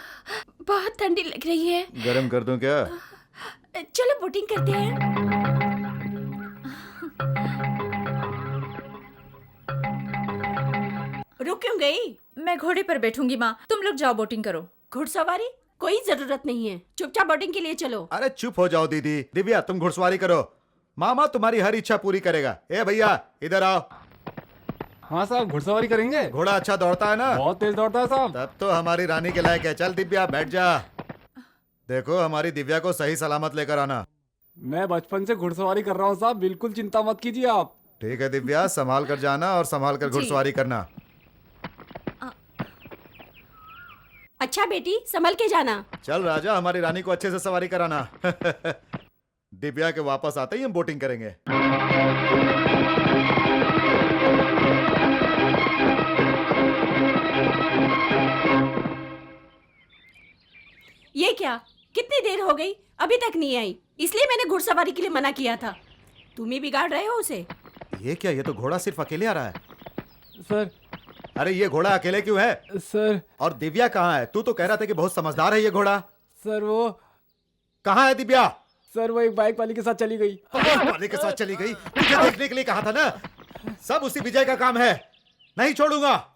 Speaker 10: बहुत ठंडी लग रही है।
Speaker 9: गरम कर दूं क्या?
Speaker 10: चलो बोटिंग करते हैं। रुक क्यों गई?
Speaker 6: मैं घोड़े पर बैठूंगी माँ, तुम लोग जाओ बोटिंग करो।
Speaker 10: घुड़सवारी कोई जरूरत नहीं है, चुपचाप बोटिंग के लिए चलो।
Speaker 9: अरे चुप हो जाओ दीदी। दिव्या तुम घुड़सवारी करो, मामा तुम्हारी हर इच्छा पूरी करेगा। ए भैया इधर आओ।
Speaker 13: हाँ साहब, घुड़सवारी करेंगे।
Speaker 9: घोड़ा अच्छा दौड़ता है ना?
Speaker 13: बहुत तेज दौड़ता है साहब।
Speaker 9: तब तो हमारी रानी के लायक है। चल दिव्या बैठ जा। देखो हमारी दिव्या को सही सलामत लेकर आना।
Speaker 13: मैं बचपन से घुड़सवारी कर रहा हूँ साहब, बिल्कुल चिंता मत कीजिए आप।
Speaker 9: ठीक है दिव्या, संभाल कर जाना और संभाल कर घुड़सवारी करना।
Speaker 10: अच्छा बेटी, संभल के जाना।
Speaker 9: चल राजा, हमारी रानी को अच्छे से सवारी कराना। दिव्या के वापस आते ही हम बोटिंग करेंगे।
Speaker 10: ये क्या, कितनी देर हो गई, अभी तक नहीं आई। इसलिए मैंने घुड़सवारी के लिए मना किया था। तुम ही बिगाड़ रहे हो उसे।
Speaker 9: ये क्या, ये तो घोड़ा सिर्फ अकेले आ रहा है।
Speaker 13: सर
Speaker 9: अरे ये घोड़ा अकेले क्यों है?
Speaker 13: सर
Speaker 9: और दिव्या कहाँ है? तू तो कह रहा था कि बहुत समझदार है ये घोड़ा।
Speaker 13: सर वो
Speaker 9: कहाँ है दिव्या?
Speaker 13: सर वो एक बाइक वाले के साथ चली गई।
Speaker 9: वाले के साथ चली गई? तुझे देखने के लिए कहा था ना। सब उसी विजय का काम है, नहीं छोड़ूंगा।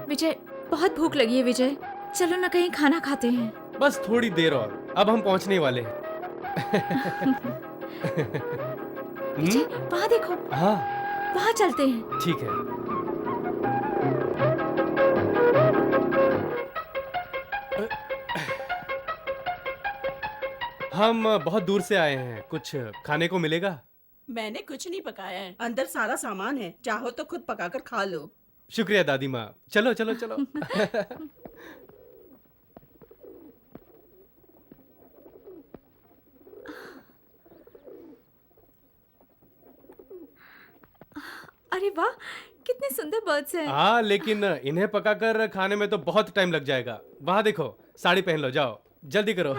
Speaker 6: विजय बहुत भूख लगी है। विजय चलो ना कहीं खाना खाते हैं।
Speaker 2: बस थोड़ी देर और, अब हम पहुंचने वाले हैं।
Speaker 6: विजय, वहाँ देखो।
Speaker 2: हाँ,
Speaker 6: वहाँ चलते हैं।
Speaker 2: ठीक है। हम बहुत दूर से आए हैं, कुछ खाने को मिलेगा?
Speaker 15: मैंने कुछ नहीं पकाया है, अंदर सारा सामान है, चाहो तो खुद पकाकर खा लो।
Speaker 2: शुक्रिया दादी माँ। चलो चलो चलो।
Speaker 6: अरे वाह, कितने सुंदर बर्ड्स हैं।
Speaker 2: हाँ, लेकिन इन्हें पकाकर खाने में तो बहुत टाइम लग जाएगा। वहाँ देखो, साड़ी पहन लो, जाओ जल्दी करो।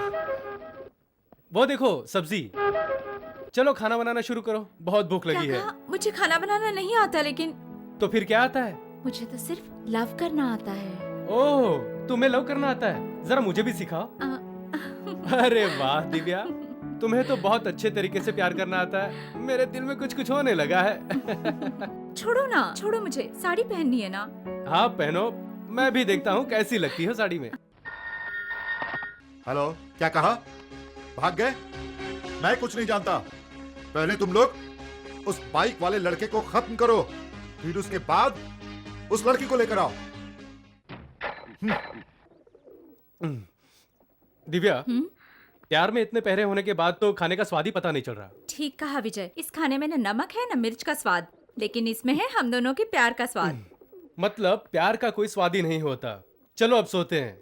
Speaker 2: वो देखो सब्जी। चलो खाना बनाना शुरू करो, बहुत भूख लगी है।
Speaker 6: मुझे खाना बनाना नहीं आता, लेकिन
Speaker 2: तो फिर क्या आता है?
Speaker 6: मुझे तो सिर्फ लव करना आता है।
Speaker 2: ओह, तुम्हें लव करना आता है? जरा मुझे भी सिखाओ। अरे वाह दिव्या, तुम्हें तो बहुत अच्छे तरीके से प्यार करना आता है। मेरे दिल में कुछ कुछ होने लगा है।
Speaker 6: छोड़ो ना, छोड़ो, मुझे साड़ी पहननी है ना।
Speaker 2: हाँ पहनो, मैं भी देखता हूँ कैसी लगती हो साड़ी में।
Speaker 9: हेलो, क्या कहा? भाग गए? मैं कुछ नहीं जानता। पहले तुम लोग उस बाइक वाले लड़के को खत्म करो, फिर उसके बाद उस लड़की को लेकर आओ।
Speaker 2: दिव्या, प्यार में इतने पहरे होने के बाद तो खाने का स्वाद ही पता नहीं चल रहा।
Speaker 6: ठीक कहा विजय, इस खाने में न नमक है न मिर्च का स्वाद, लेकिन इसमें है हम दोनों के प्यार का स्वाद।
Speaker 2: मतलब प्यार का कोई स्वाद ही नहीं होता। चलो अब सोते हैं।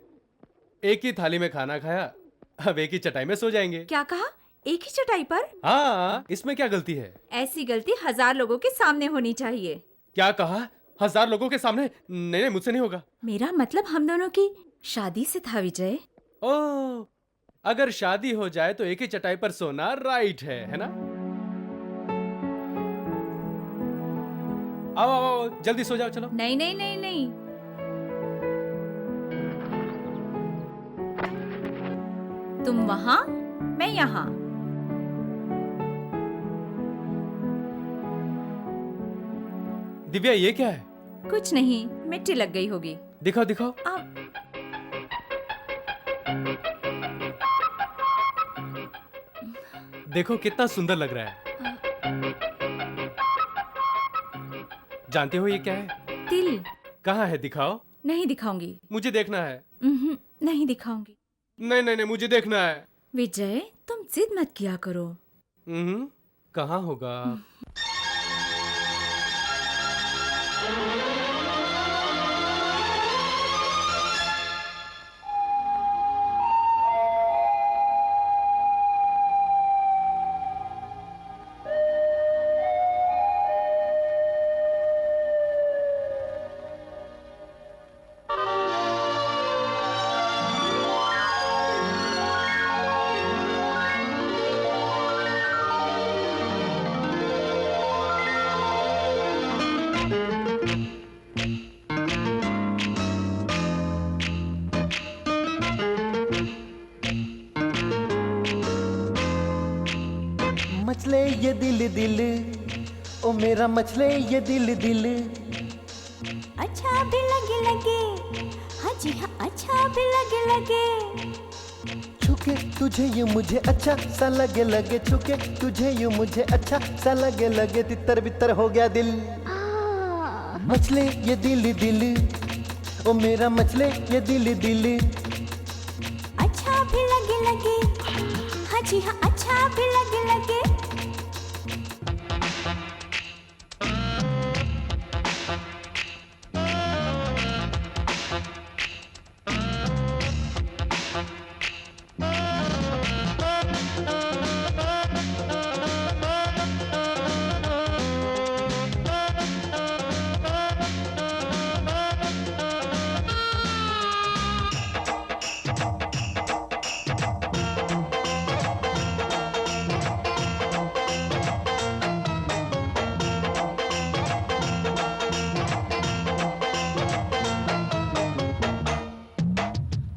Speaker 2: एक ही थाली में खाना खाया, अब एक ही चटाई में सो जाएंगे।
Speaker 6: क्या कहा? एक ही चटाई पर?
Speaker 2: हाँ, इसमें क्या गलती है?
Speaker 6: ऐसी गलती 1000 लोगों के सामने होनी चाहिए।
Speaker 2: क्या कहा? 1000 लोगों के सामने? नहीं, मुझसे नहीं होगा।
Speaker 6: मेरा मतलब हम दोनों की शादी से था विजय।
Speaker 2: ओह, अगर शादी हो जाए तो एक ही चटाई पर सोना राइट है ना? आओ आओ आओ, जल्दी सो जाओ, चलो।
Speaker 6: नहीं नहीं नहीं नहीं, तुम वहाँ, मैं यहाँ।
Speaker 2: दिव्या, ये क्या है?
Speaker 6: कुछ नहीं, मिट्टी लग गई होगी।
Speaker 2: दिखाओ दिखाओ। देखो कितना सुंदर लग रहा है। जानते हो ये क्या है?
Speaker 6: तिल।
Speaker 2: कहाँ है? दिखाओ।
Speaker 6: नहीं दिखाऊंगी।
Speaker 2: मुझे देखना है।
Speaker 6: नहीं दिखाऊंगी।
Speaker 2: नहीं नहीं नहीं, मुझे देखना है।
Speaker 6: विजय, तुम जिद मत किया करो।
Speaker 2: कहाँ होगा?
Speaker 12: मचले ये दिल दिल, ओ मेरा मचले ये दिल दिल।
Speaker 10: अच्छा भी लगे लगे, हाँ जी हाँ, अच्छा भी लगे लगे।
Speaker 12: छुके तुझे ये मुझे अच्छा सा लगे लगे, छुके तुझे ये मुझे अच्छा सा लगे लगे, तितर बितर हो गया दिल। मचले ये दिल दिल, ओ मेरा मचले ये दिल दिल।
Speaker 10: अच्छा भी लगे लगे, हाँ जी हाँ, अच्छा भी लगे लगे।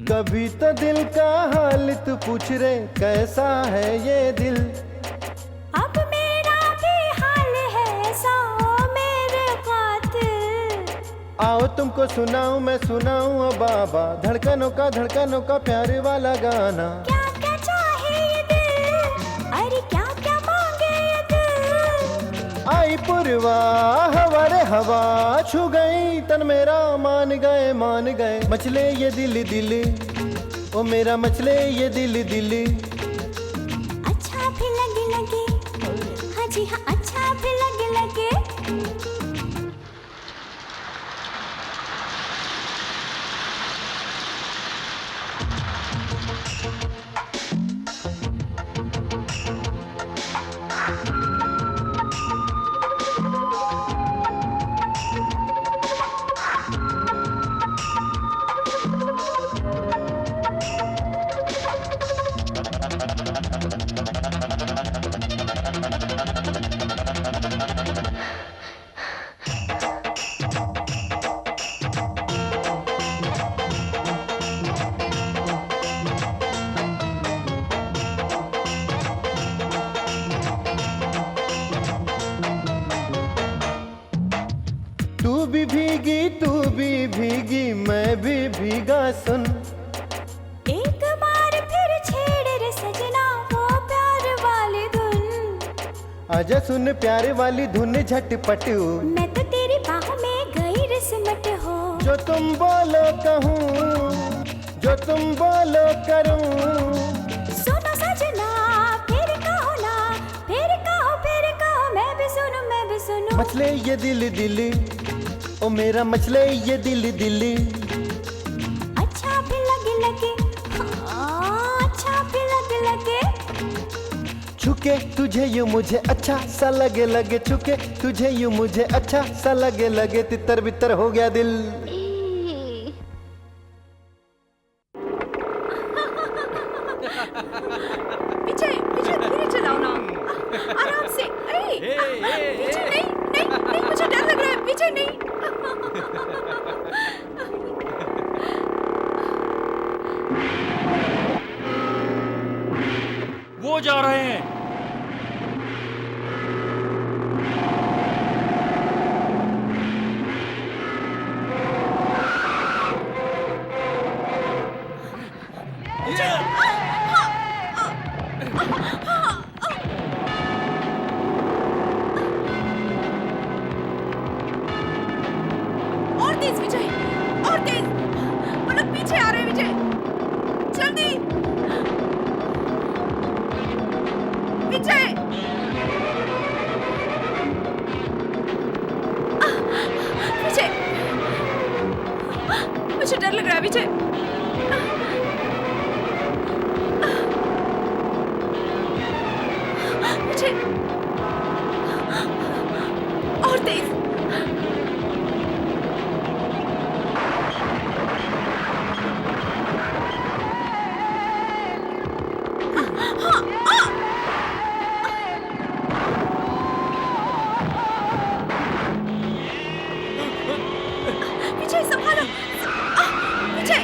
Speaker 12: कभी तो दिल का हाल तू पूछ रे, कैसा है ये दिल।
Speaker 10: अब मेरा भी हाल है ऐसा, ओ मेरे कातिल।
Speaker 12: आओ तुमको सुनाऊं मैं सुनाऊं ओ बाबा, धड़कनों का प्यार वाला गाना।
Speaker 16: क्या क्या चाहे ये दिल, अरे क्या क्या मांगे ये दिल।
Speaker 12: आई पुरवा हवा रे हवा, छू गई तन मेरा, मान गए मचले ये दिल दिल, ओ मेरा मचले ये दिल दिल।
Speaker 16: अच्छा भी लगे, हाँ जी हाँ, अच्छा भी लगे।
Speaker 12: तू भी भीगी मैं भी भीगा, सुन
Speaker 16: एक बार फिर छेड़ रे सजना वो प्यार वाली धुन।
Speaker 12: आजा सुन प्यार वाली धुन झटपट,
Speaker 16: मैं तो तेरी बाहों में गई रिसमट हो।
Speaker 12: जो तुम बोलो कहूँ, जो तुम बोलो करूँ।
Speaker 16: सुनो सजना फिर कहो ना, फिर कहो मैं भी सुनूं।
Speaker 12: मचले ये दिल दिल, ओ मेरा मचले ये दिल दिल।
Speaker 16: अच्छा भी लगे, हाँ अच्छा भी लगे।
Speaker 12: छुके तुझे यूं मुझे अच्छा सा लगे, छुके तुझे यूं मुझे अच्छा सा लगे, तितर बितर हो गया दिल।
Speaker 6: पीछे धीरे चलाओ ना, आराम से। अरे पीछे नहीं, मुझे डर लग रहा है, पीछे नहीं।
Speaker 11: वो जा रहे हैं।
Speaker 6: और तेज विजय, और तेज। वो लोग पीछे आ रहे हैं विजय, जल्दी विजय। विजय मुझे डर लग रहा है विजय। विजय और तेज। विजय संभालो, विजय।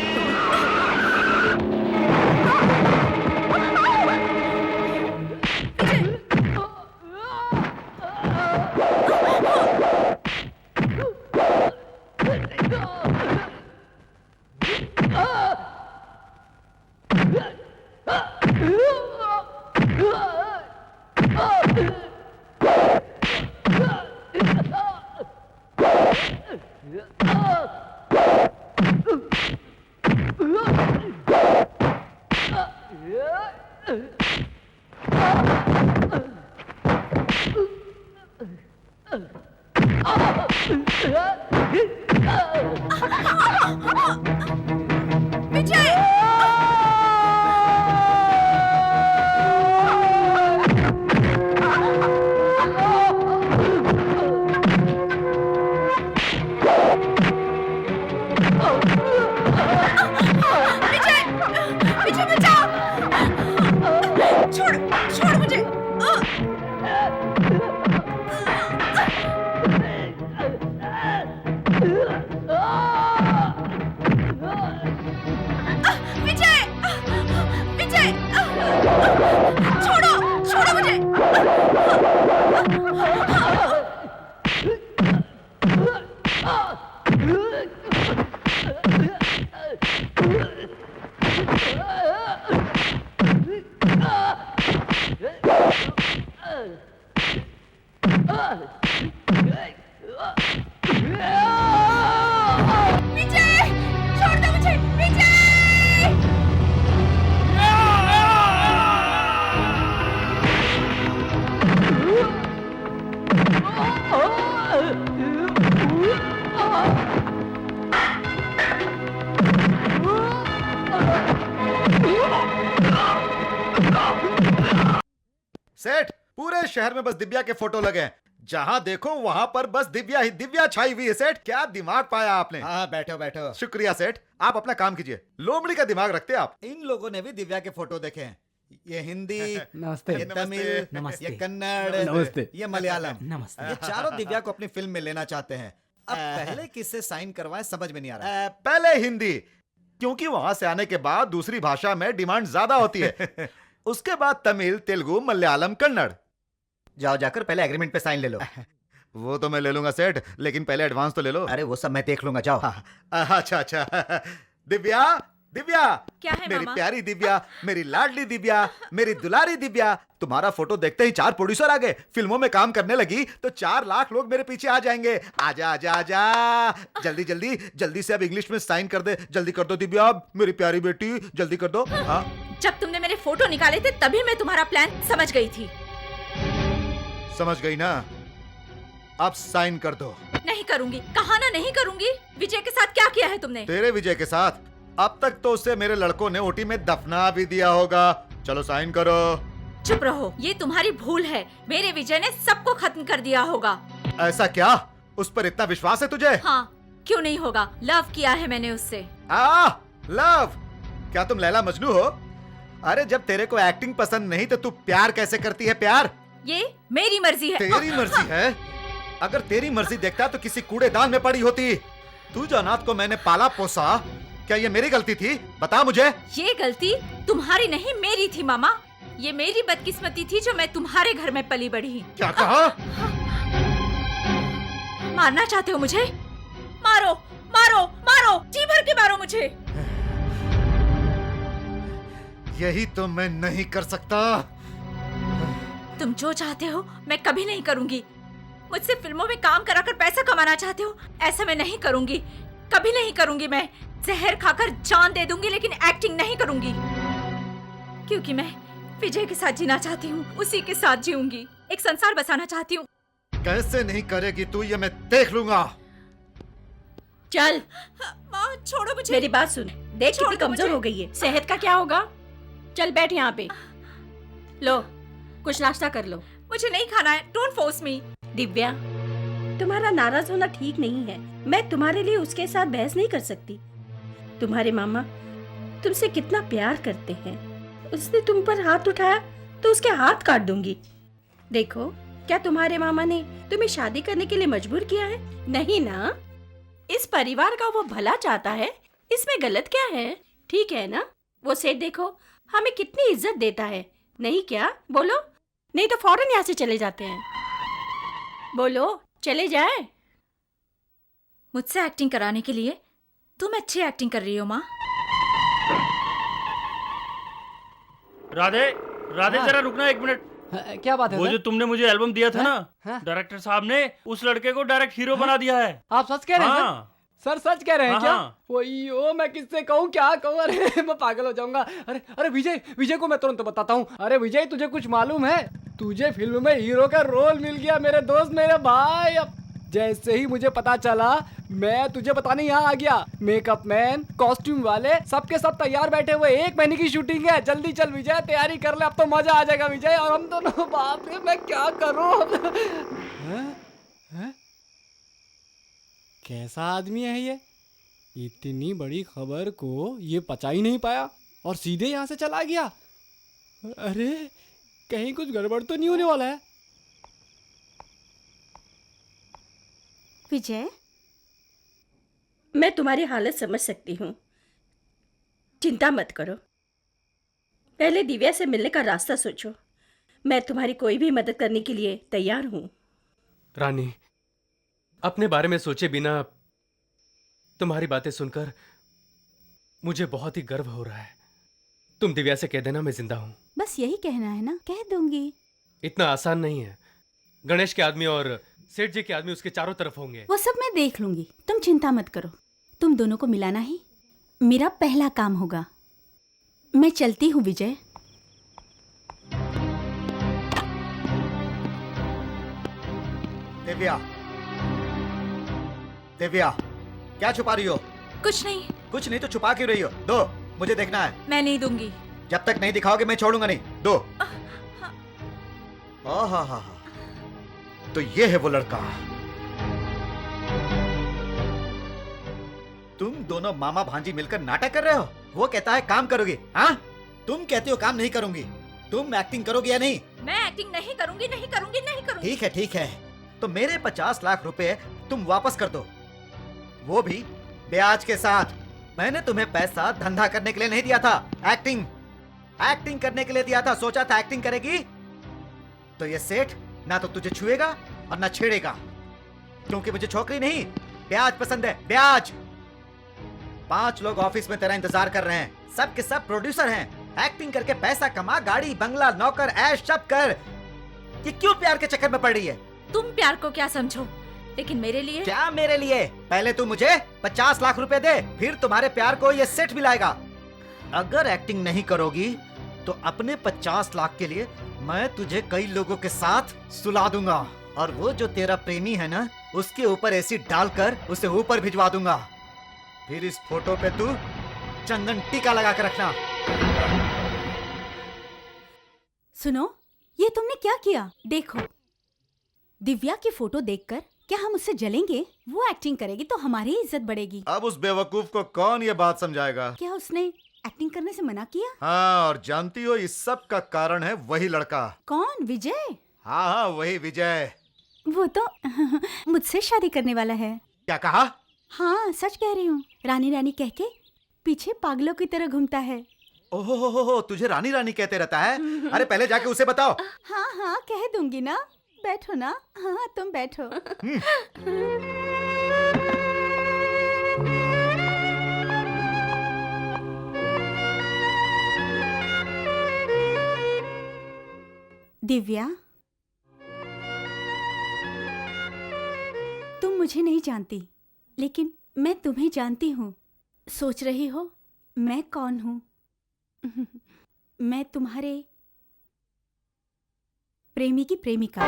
Speaker 16: विजय, छोड़ दो मुझे, विजय!
Speaker 9: सेठ, पूरे शहर में बस दिव्या के फोटो लगे हैं। जहां देखो वहां पर बस दिव्या ही दिव्या छाई हुई है। सेठ, क्या दिमाग पाया आपने।
Speaker 3: हाँ, बैठो बैठो।
Speaker 9: शुक्रिया सेठ, आप अपना काम कीजिए। लोमड़ी का दिमाग रखते आप।
Speaker 3: इन लोगों ने भी दिव्या के फोटो देखे हैं। ये हिंदी,
Speaker 8: नमस्ते,
Speaker 3: ये तमिल,
Speaker 8: नमस्ते,
Speaker 3: ये कन्नड़,
Speaker 8: नमस्ते,
Speaker 3: ये मलयालम।
Speaker 8: नमस्ते।
Speaker 3: ये चारों दिव्या को अपनी फिल्म में लेना चाहते हैं। अब पहले किससे साइन करवाएं समझ में नहीं आ रहा।
Speaker 9: पहले हिंदी, क्योंकि वहां से आने के बाद दूसरी भाषा में डिमांड ज्यादा होती है। उसके बाद तमिल, तेलुगु, मलयालम, कन्नड़।
Speaker 3: जाओ जाकर पहले एग्रीमेंट पे साइन ले लो।
Speaker 9: वो तो मैं ले लूंगा सेठ, लेकिन पहले एडवांस तो ले लो।
Speaker 3: अरे वो सब मैं देख लूंगा, जाओ।
Speaker 9: अच्छा अच्छा। दिव्या, दिव्या,
Speaker 6: क्या है
Speaker 9: मेरी
Speaker 6: मामा?
Speaker 9: प्यारी दिव्या, मेरी लाडली दिव्या, मेरी दुलारी दिव्या। तुम्हारा फोटो देखते ही 4 प्रोड्यूसर आ गए। फिल्मों में काम करने लगी तो 4 लाख लोग मेरे पीछे आ जाएंगे। आजा आजा आजा, जल्दी जल्दी जल्दी से अब इंग्लिश में साइन कर दे। जल्दी कर दो दिव्या, मेरी प्यारी बेटी, जल्दी कर दो। हाँ,
Speaker 6: जब तुमने मेरे फोटो निकाले थे तभी मैं तुम्हारा प्लान समझ गई थी।
Speaker 9: समझ गई ना? अब साइन कर दो।
Speaker 6: नहीं करूंगी, कहा ना नहीं करूंगी। विजय के साथ क्या किया है तुमने?
Speaker 9: तेरे विजय के साथ? अब तक तो उससे मेरे लड़कों ने ओटी में दफना भी दिया होगा। चलो साइन करो।
Speaker 6: चुप रहो, ये तुम्हारी भूल है। मेरे विजय ने सबको खत्म कर दिया होगा।
Speaker 9: ऐसा क्या? उस पर इतना विश्वास है तुझे?
Speaker 6: हाँ, क्यों नहीं होगा? लव किया है मैंने उससे।
Speaker 9: लव? क्या तुम लैला मजनू हो? अरे जब तेरे को एक्टिंग पसंद नहीं तो तू प्यार कैसे करती है? प्यार
Speaker 6: ये मेरी मर्जी है।
Speaker 9: तेरी मर्जी है? अगर तेरी मर्जी देखता तो किसी कूड़ेदान में पड़ी होती। तू जो अनाथ को मैंने पाला पोसा, क्या ये मेरी गलती थी? बता मुझे।
Speaker 6: ये गलती तुम्हारी नहीं मेरी थी मामा। ये मेरी बदकिस्मती थी जो मैं तुम्हारे घर में पली बढ़ी।
Speaker 9: क्या कहा?
Speaker 6: मारना चाहते हो मुझे? मारो मारो मारो, जी भर के मारो मुझे।
Speaker 9: यही तो मैं नहीं कर सकता।
Speaker 6: तुम जो चाहते हो मैं कभी नहीं करूंगी। मुझसे फिल्मों में काम कराकर पैसा कमाना चाहते हो? ऐसा मैं नहीं करूंगी, कभी नहीं करूंगी। मैं जहर खाकर जान दे दूंगी लेकिन एक्टिंग नहीं करूंगी, क्योंकि मैं विजय के साथ जीना चाहती हूँ। उसी के साथ जीऊंगी, एक संसार बसाना चाहती हूँ।
Speaker 9: कैसे नहीं करेगी तू, ये मैं देख लूंगा।
Speaker 10: चल
Speaker 6: माँ छोड़ो मुझे।
Speaker 10: मेरी बात सुन, देख कितनी कमजोर हो गई है। सेहत का क्या होगा? चल बैठ यहाँ पे, लो कुछ नाश्ता कर लो।
Speaker 6: मुझे नहीं खाना है, डोंट फोर्स मी।
Speaker 10: दिव्या, तुम्हारा नाराज होना ठीक नहीं है। मैं तुम्हारे लिए उसके साथ बहस नहीं कर सकती। तुम्हारे मामा तुमसे कितना प्यार करते हैं। उसने तुम पर हाथ उठाया तो उसके हाथ काट दूंगी। देखो, क्या तुम्हारे मामा ने तुम्हें शादी करने के लिए मजबूर किया है? नहीं ना। इस परिवार का वो भला चाहता है, इसमें गलत क्या है? ठीक है ना? वो सेठ देखो हमें कितनी इज्जत देता है, नहीं क्या? बोलो, नहीं तो फौरन यहाँ से चले जाते हैं। बोलो, चले जाए।
Speaker 6: मुझसे एक्टिंग कराने के लिए तुम अच्छी एक्टिंग कर रही हो माँ।
Speaker 11: राधे, राधे
Speaker 8: हाँ।
Speaker 11: जरा रुकना 1 मिनट।
Speaker 8: क्या बात है
Speaker 11: वो
Speaker 8: सर?
Speaker 11: जो तुमने मुझे एल्बम दिया था
Speaker 8: हाँ?
Speaker 11: ना, डायरेक्टर साहब ने उस लड़के को डायरेक्ट हीरो बना दिया है।
Speaker 8: आप सच कह रहे हैं
Speaker 11: हाँ।
Speaker 8: सर? सच कह रहे हैं
Speaker 11: हाँ,
Speaker 8: क्या?
Speaker 11: हाँ।
Speaker 8: ओयो, मैं किससे कहूँ, क्या कहूँ? अरे मैं पागल हो जाऊंगा। अरे अरे विजय, विजय को मैं तुरंत बताता हूँ। अरे विजय, तुझे कुछ मालूम है? तुझे फिल्म में हीरो का रोल मिल गया मेरे दोस्त, मेरे भाई। अब जैसे ही मुझे पता चला मैं तुझे बताने यहाँ आ गया। मेकअप मैन, कॉस्ट्यूम वाले सबके सब तैयार बैठे हुए। 1 महीने की शूटिंग है। जल्दी चल विजय, तैयारी कर ले, अब तो मजा आ जाएगा विजय। और हम दोनों, बाप रे मैं क्या करूँ? कैसा आदमी है ये? इतनी बड़ी खबर को ये पचा ही नहीं पाया और सीधे यहाँ से चला गया। अरे कहीं कुछ गड़बड़ तो नहीं होने वाला है?
Speaker 10: विजय, मैं तुम्हारी हालत समझ सकती हूँ, चिंता मत करो। पहले दिव्या से मिलने का रास्ता सोचो। मैं तुम्हारी कोई भी मदद करने के लिए तैयार हूँ।
Speaker 2: रानी, अपने बारे में सोचे बिना तुम्हारी बातें सुनकर मुझे बहुत ही गर्व हो रहा है। तुम दिव्या से कह देना मैं जिंदा हूं।
Speaker 1: बस यही कहना है ना? कह दूंगी।
Speaker 2: इतना आसान नहीं है। गणेश के आदमी और सेठ जी के आदमी उसके चारों तरफ होंगे।
Speaker 1: वो सब मैं देख लूंगी, तुम चिंता मत करो। तुम दोनों को मिलाना ही मेरा पहला काम होगा। मैं चलती हूँ विजय।
Speaker 9: दिव्या, दिव्या, क्या छुपा रही हो?
Speaker 6: कुछ नहीं।
Speaker 9: कुछ नहीं तो छुपा क्यों रही हो? दो, मुझे देखना है।
Speaker 6: मैं नहीं दूंगी।
Speaker 9: जब तक नहीं दिखाओगे मैं छोड़ूंगा नहीं। दो। हा, तो ये है वो लड़का। तुम दोनों मामा भांजी मिलकर नाटक कर रहे हो। वो कहता है काम करोगी, हाँ? तुम कहते हो काम नहीं करूंगी। तुम एक्टिंग करोगी या नहीं?
Speaker 6: मैं एक्टिंग नहीं करूंगी, नहीं करूंगी, नहीं करूंगी।
Speaker 9: ठीक है, ठीक है। तो मेरे 50 लाख रुपए तुम वापस कर दो, वो भी ब्याज के साथ। मैंने तुम्हें पैसा धंधा करने के लिए नहीं दिया था, एक्टिंग करने के लिए दिया था। सोचा था एक्टिंग करेगी तो ये सेठ ना तो तुझे छुएगा और ना छेड़ेगा, क्योंकि मुझे छोकरी नहीं ब्याज पसंद है, ब्याज। 5 लोग ऑफिस में तेरा इंतजार कर रहे हैं, सब के सब प्रोड्यूसर हैं। एक्टिंग करके पैसा कमा, गाड़ी बंगला नौकर ऐश सब कर। ये क्यों प्यार के चक्कर में पड़ रही है?
Speaker 6: तुम प्यार को क्या समझो, लेकिन मेरे लिए
Speaker 9: क्या मेरे लिए? पहले तू मुझे 50 लाख रुपए दे, फिर तुम्हारे प्यार को ये सेठ मिलाएगा। अगर एक्टिंग नहीं करोगी तो अपने 50 लाख के लिए मैं तुझे कई लोगों के साथ सुला दूंगा, और वो जो तेरा प्रेमी है ना, उसके ऊपर एसिड डालकर उसे ऊपर भिजवा दूंगा। फिर इस फोटो पे तू चंदन टीका लगा कर रखना।
Speaker 1: सुनो, ये तुमने क्या किया? देखो, दिव्या की फोटो देखकर क्या हम उससे जलेंगे? वो एक्टिंग करेगी तो हमारी इज्जत बढ़ेगी।
Speaker 9: अब उस बेवकूफ को कौन ये बात समझाएगा?
Speaker 1: क्या उसने एक्टिंग करने से मना किया?
Speaker 9: हाँ, और जानती हो इस सब का कारण है वही लड़का।
Speaker 1: कौन? विजय?
Speaker 9: हाँ, वही विजय।
Speaker 1: वो तो मुझसे शादी करने वाला है।
Speaker 9: क्या कहा?
Speaker 1: हाँ, सच कह रही हूँ। रानी रानी कह के पीछे पागलों की तरह घूमता है।
Speaker 9: ओहो, तुझे रानी रानी कहते रहता है? अरे पहले जाके उसे बताओ।
Speaker 1: हाँ, कह दूंगी ना। बैठो ना। हाँ, तुम बैठो। दिव्या, तुम मुझे नहीं जानती, लेकिन मैं तुम्हें जानती हूँ। सोच रही हो मैं कौन हूँ? मैं तुम्हारे प्रेमी की प्रेमिका।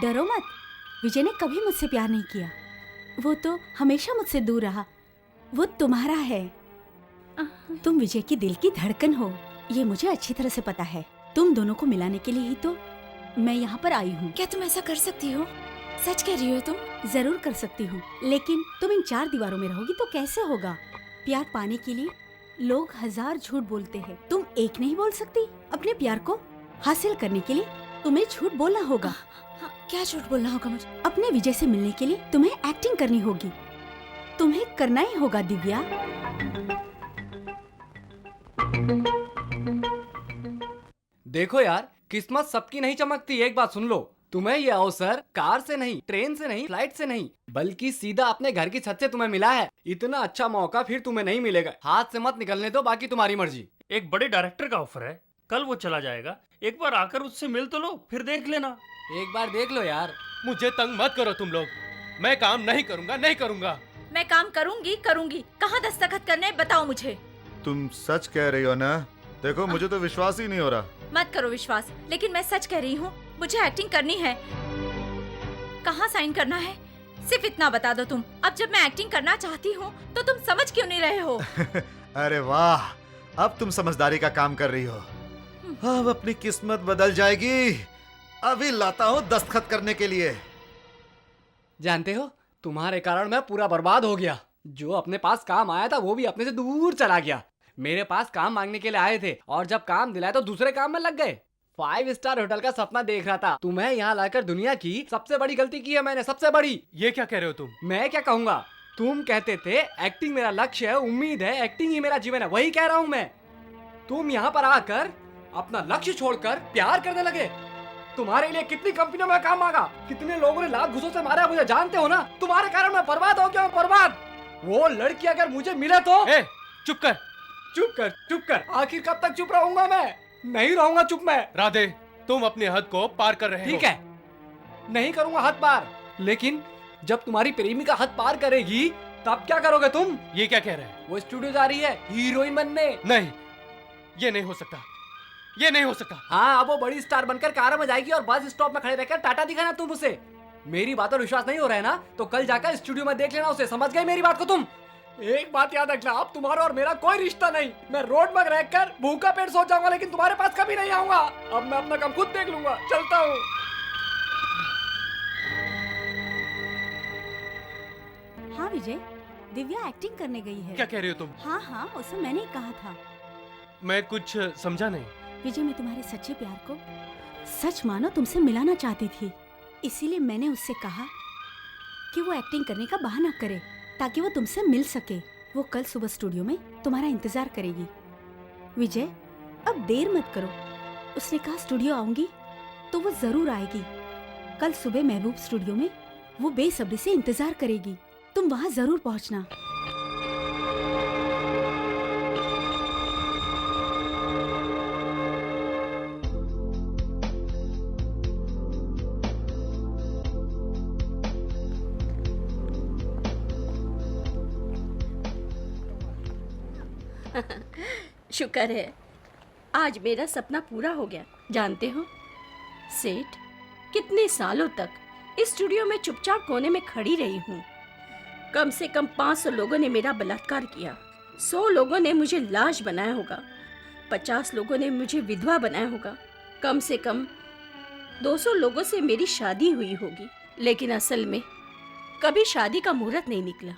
Speaker 1: डरो मत, विजय ने कभी मुझसे प्यार नहीं किया। वो तो हमेशा मुझसे दूर रहा। वो तुम्हारा है। तुम विजय की दिल की धड़कन हो, ये मुझे अच्छी तरह से पता है। तुम दोनों को मिलाने के लिए ही तो मैं यहाँ पर आई हूँ।
Speaker 6: क्या तुम ऐसा कर सकती हो? सच कह रही हो तुम?
Speaker 1: जरूर कर सकती हूँ, लेकिन तुम इन 4 दीवारों में रहोगी तो कैसे होगा? प्यार पाने के लिए लोग 1000 झूठ बोलते हैं, तुम एक नहीं बोल सकती? अपने प्यार को हासिल करने के लिए तुम्हें झूठ बोलना होगा।
Speaker 6: क्या झूठ बोलना होगा मुझे?
Speaker 1: अपने विजय से मिलने के लिए तुम्हें एक्टिंग करनी होगी। तुम्हें करना ही होगा दिव्या।
Speaker 8: देखो यार, किस्मत सबकी नहीं चमकती। एक बात सुन लो, तुम्हें ये अवसर कार से नहीं, ट्रेन से नहीं, फ्लाइट से नहीं, बल्कि सीधा अपने घर की छत से तुम्हें मिला है। इतना अच्छा मौका फिर तुम्हें नहीं मिलेगा। हाथ से मत निकलने दो, बाकी तुम्हारी मर्जी।
Speaker 11: एक बड़े डायरेक्टर का ऑफर है, कल वो चला जाएगा। एक बार आकर उससे मिल तो लो, फिर देख लेना।
Speaker 8: एक बार देख लो यार।
Speaker 2: मुझे तंग मत करो तुम लोग। मैं काम नहीं करूंगा, नहीं करूंगा।
Speaker 6: मैं काम करूंगी। कहाँ दस्तखत करने, बताओ मुझे।
Speaker 9: तुम सच कह रही हो ना? देखो मुझे तो विश्वास ही नहीं हो रहा।
Speaker 6: मत करो विश्वास, लेकिन मैं सच कह रही हूँ। मुझे एक्टिंग करनी है। कहाँ साइन करना है, सिर्फ इतना बता दो तुम। अब जब मैं एक्टिंग करना चाहती हूँ तो तुम समझ क्यों नहीं रहे हो?
Speaker 9: अरे वाह, अब तुम समझदारी का काम कर रही हो। अब अपनी किस्मत बदल जाएगी। अभी लाता हूँ दस्तखत करने के लिए।
Speaker 8: जानते हो, तुम्हारे कारण मैं पूरा बर्बाद हो गया। जो अपने पास काम आया था वो भी अपने से दूर चला गया। मेरे पास काम मांगने के लिए आए थे, और जब काम दिलाया तो दूसरे काम में लग गए। 5 स्टार होटल का सपना देख रहा था, तुम्हें यहाँ लाकर दुनिया की सबसे बड़ी गलती की है मैंने, सबसे बड़ी।
Speaker 2: ये क्या कह रहे हो तुम?
Speaker 8: मैं क्या कहूँगा? तुम कहते थे एक्टिंग मेरा लक्ष्य है, उम्मीद है, एक्टिंग ही मेरा जीवन है। वही कह रहा हूँ मैं। तुम यहाँ पर आकर अपना लक्ष्य छोड़कर प्यार करने लगे। तुम्हारे लिए कितनी कंपनियों में काम मांगा, कितने लोगों ने लाख घुसों से मारा, मुझे जानते हो ना। तुम्हारे कारण मैं बर्बाद हो गया हूँ, बर्बाद। वो लड़की अगर मुझे मिले तो
Speaker 2: चुप कर।
Speaker 8: चुप कर। आखिर कब तक चुप रहूंगा मैं? नहीं रहूंगा चुप मैं।
Speaker 2: राधे, तुम अपनी हद को पार कर रहे हो।
Speaker 8: ठीक है, नहीं करूंगा हद पार, लेकिन जब तुम्हारी प्रेमिका हद पार करेगी तब क्या करोगे तुम?
Speaker 2: ये क्या कह रहे हैं?
Speaker 8: वो स्टूडियो जा रही है हीरोइन बनने।
Speaker 2: नहीं, ये नहीं हो सकता, ये नहीं हो सकता।
Speaker 8: हाँ, अब वो बड़ी स्टार बनकर कार में जाएगी और बस स्टॉप में खड़े रहकर टाटा दिखाना तुम उसे। मेरी बात पर विश्वास नहीं हो रहा है ना, तो कल जाकर स्टूडियो में देख लेना उसे। समझ गए मेरी बात को तुम? एक बात याद रखना, अब तुम्हारा और मेरा कोई रिश्ता नहीं। मैं रोड में रहकर भूखा पेट सो जाऊंगा, लेकिन तुम्हारे पास कभी नहीं आऊंगा। अब मैं अपना काम खुद देख लूंगा, चलता हूँ।
Speaker 1: हाँ विजय, दिव्या एक्टिंग करने गई है।
Speaker 2: क्या कह रही हो तुम?
Speaker 1: हाँ हाँ, उसे मैंने ही कहा था।
Speaker 2: मैं कुछ समझा नहीं।
Speaker 1: विजय, मैं तुम्हारे सच्चे प्यार को सच मानो तुमसे मिलाना चाहती थी, इसीलिए मैंने उससे कहा कि वो एक्टिंग करने का बहाना करे ताकि वो तुमसे मिल सके। वो कल सुबह स्टूडियो में तुम्हारा इंतजार करेगी। विजय, अब देर मत करो। उसने कहा स्टूडियो आऊंगी तो वो जरूर आएगी। कल सुबह महबूब स्टूडियो में वो बेसब्री से इंतजार करेगी। तुम वहां जरूर पहुंचना।
Speaker 10: शुक्र है आज मेरा सपना पूरा हो गया। जानते हो सेठ, कितने सालों तक इस स्टूडियो में चुपचाप कोने में खड़ी रही हूँ। कम से कम 500 लोगों ने मेरा बलात्कार किया, 100 लोगों ने मुझे लाश बनाया होगा, 50 लोगों ने मुझे विधवा बनाया होगा, कम से कम 200 लोगों से मेरी शादी हुई होगी, लेकिन असल में कभी शादी का मुहूर्त नहीं निकला।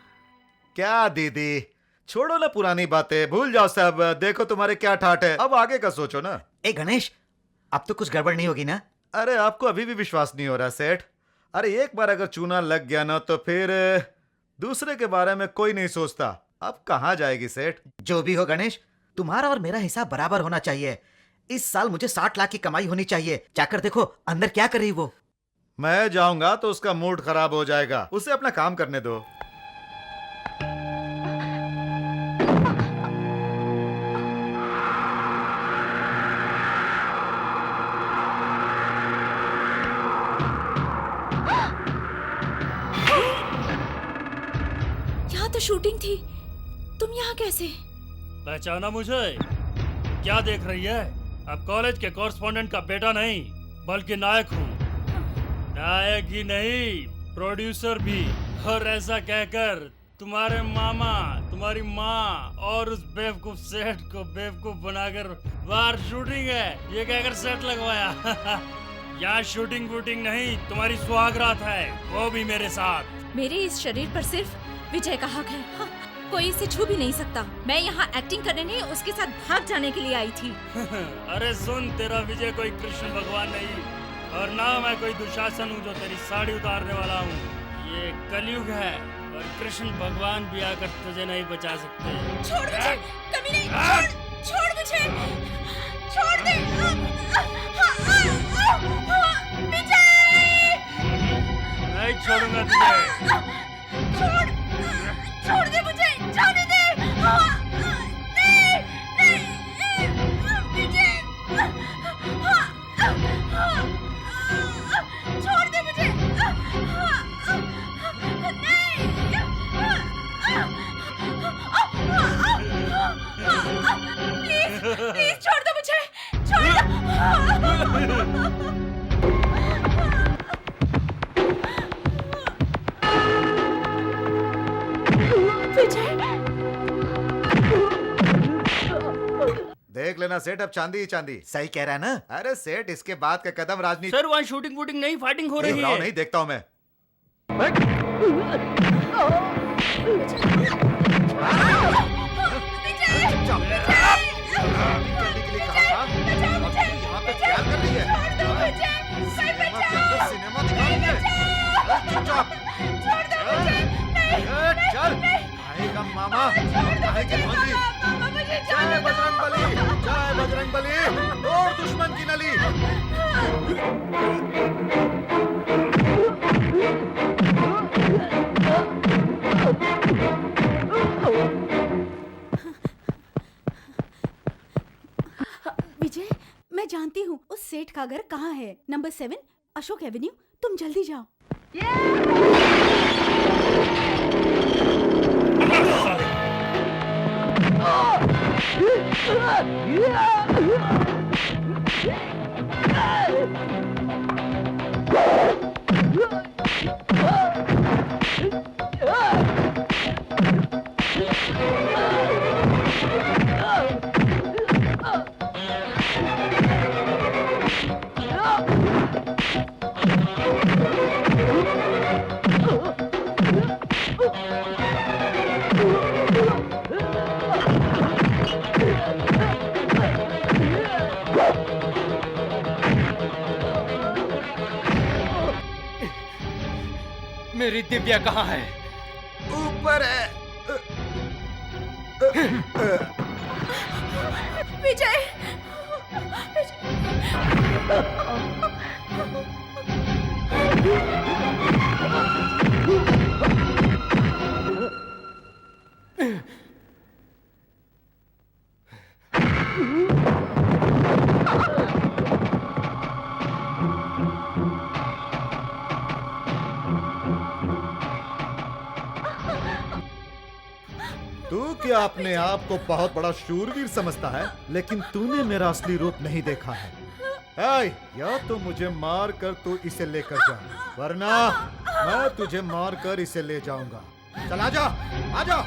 Speaker 9: क्या दीदी, छोड़ो ना पुरानी बातें, भूल जाओ सब। देखो तुम्हारे क्या ठाठ है, अब आगे का सोचो ना।
Speaker 17: ए गणेश, अब तो कुछ गड़बड़ नहीं होगी ना?
Speaker 9: अरे आपको अभी भी विश्वास नहीं हो रहा सेठ? अरे एक बार अगर चूना लग गया ना तो फिर दूसरे के बारे में कोई नहीं सोचता। अब कहाँ जाएगी सेठ?
Speaker 17: जो भी हो गणेश, तुम्हारा और मेरा हिसाब बराबर होना चाहिए। इस साल मुझे 60 लाख की कमाई होनी चाहिए। जाकर देखो अंदर क्या कर रही वो।
Speaker 9: मैं जाऊंगा तो उसका मूड खराब हो जाएगा, उसे अपना काम करने दो।
Speaker 6: तो शूटिंग थी, तुम यहाँ कैसे?
Speaker 11: पहचाना मुझे? क्या देख रही है? अब कॉलेज के कॉरेस्पॉन्डेंट का बेटा नहीं बल्कि नायक हूँ। नायक ही नहीं, प्रोड्यूसर भी। और ऐसा कहकर तुम्हारे मामा, तुम्हारी माँ और उस बेवकूफ सेठ को बेवकूफ बनाकर बाहर शूटिंग है ये कहकर सेट लगवाया। यहाँ शूटिंग वूटिंग नहीं, तुम्हारी सुहागरात है, वो भी मेरे साथ।
Speaker 6: मेरे इस शरीर पर सिर्फ विजय का हक है। हाँ, कोई इसे छू भी नहीं सकता। मैं यहाँ एक्टिंग करने नहीं, उसके साथ भाग जाने के लिए आई थी।
Speaker 11: अरे सुन, तेरा विजय कोई कृष्ण भगवान नहीं और ना मैं कोई दुशासन हूँ जो तेरी साड़ी उतारने वाला हूँ। ये कलयुग है और कृष्ण भगवान भी आकर तुझे नहीं बचा सकते।
Speaker 16: छोड़ मुझे, कभी नहीं, छोड़ मुझे, छोड़ दे। विजय!
Speaker 11: नहीं छोड़ूंगा तुझे।
Speaker 16: छोड़ दे मुझे, जाने दे। नहीं, नहीं, विजय, छोड़ दे मुझे। प्लीज, प्लीज छोड़ दो मुझे, छोड़ दो।
Speaker 9: देख लेना सेठ, अब चांदी ही चांदी।
Speaker 17: सही कह रहा है ना?
Speaker 9: अरे सेठ, इसके बाद का कदम राजनीति।
Speaker 11: सर वहाँ शूटिंग वूटिंग नहीं, फाइटिंग हो रही है।
Speaker 9: नहीं देखता हूँ मैं। यहाँ पे क्या कर रही है? सिनेमा दिखा रही है? चुपचाप चल, आएगा मामा, आएगी होली। जय बजरंग बली, जय बजरंग बली, और दुश्मन की नली।
Speaker 1: विजय, मैं जानती हूँ उस सेठ का घर कहाँ है। नंबर 7 अशोक एवेन्यू, तुम जल्दी जाओ।
Speaker 2: मेरी दिव्या कहाँ है?
Speaker 9: ऊपर है।
Speaker 16: विजय,
Speaker 9: तू क्या अपने आप को बहुत बड़ा शूरवीर समझता है, लेकिन तूने मेरा असली रूप नहीं देखा है। या तो मुझे मार कर तू इसे लेकर जा, वरना मैं तुझे मार कर इसे ले जाऊंगा। चल आजा, आजा।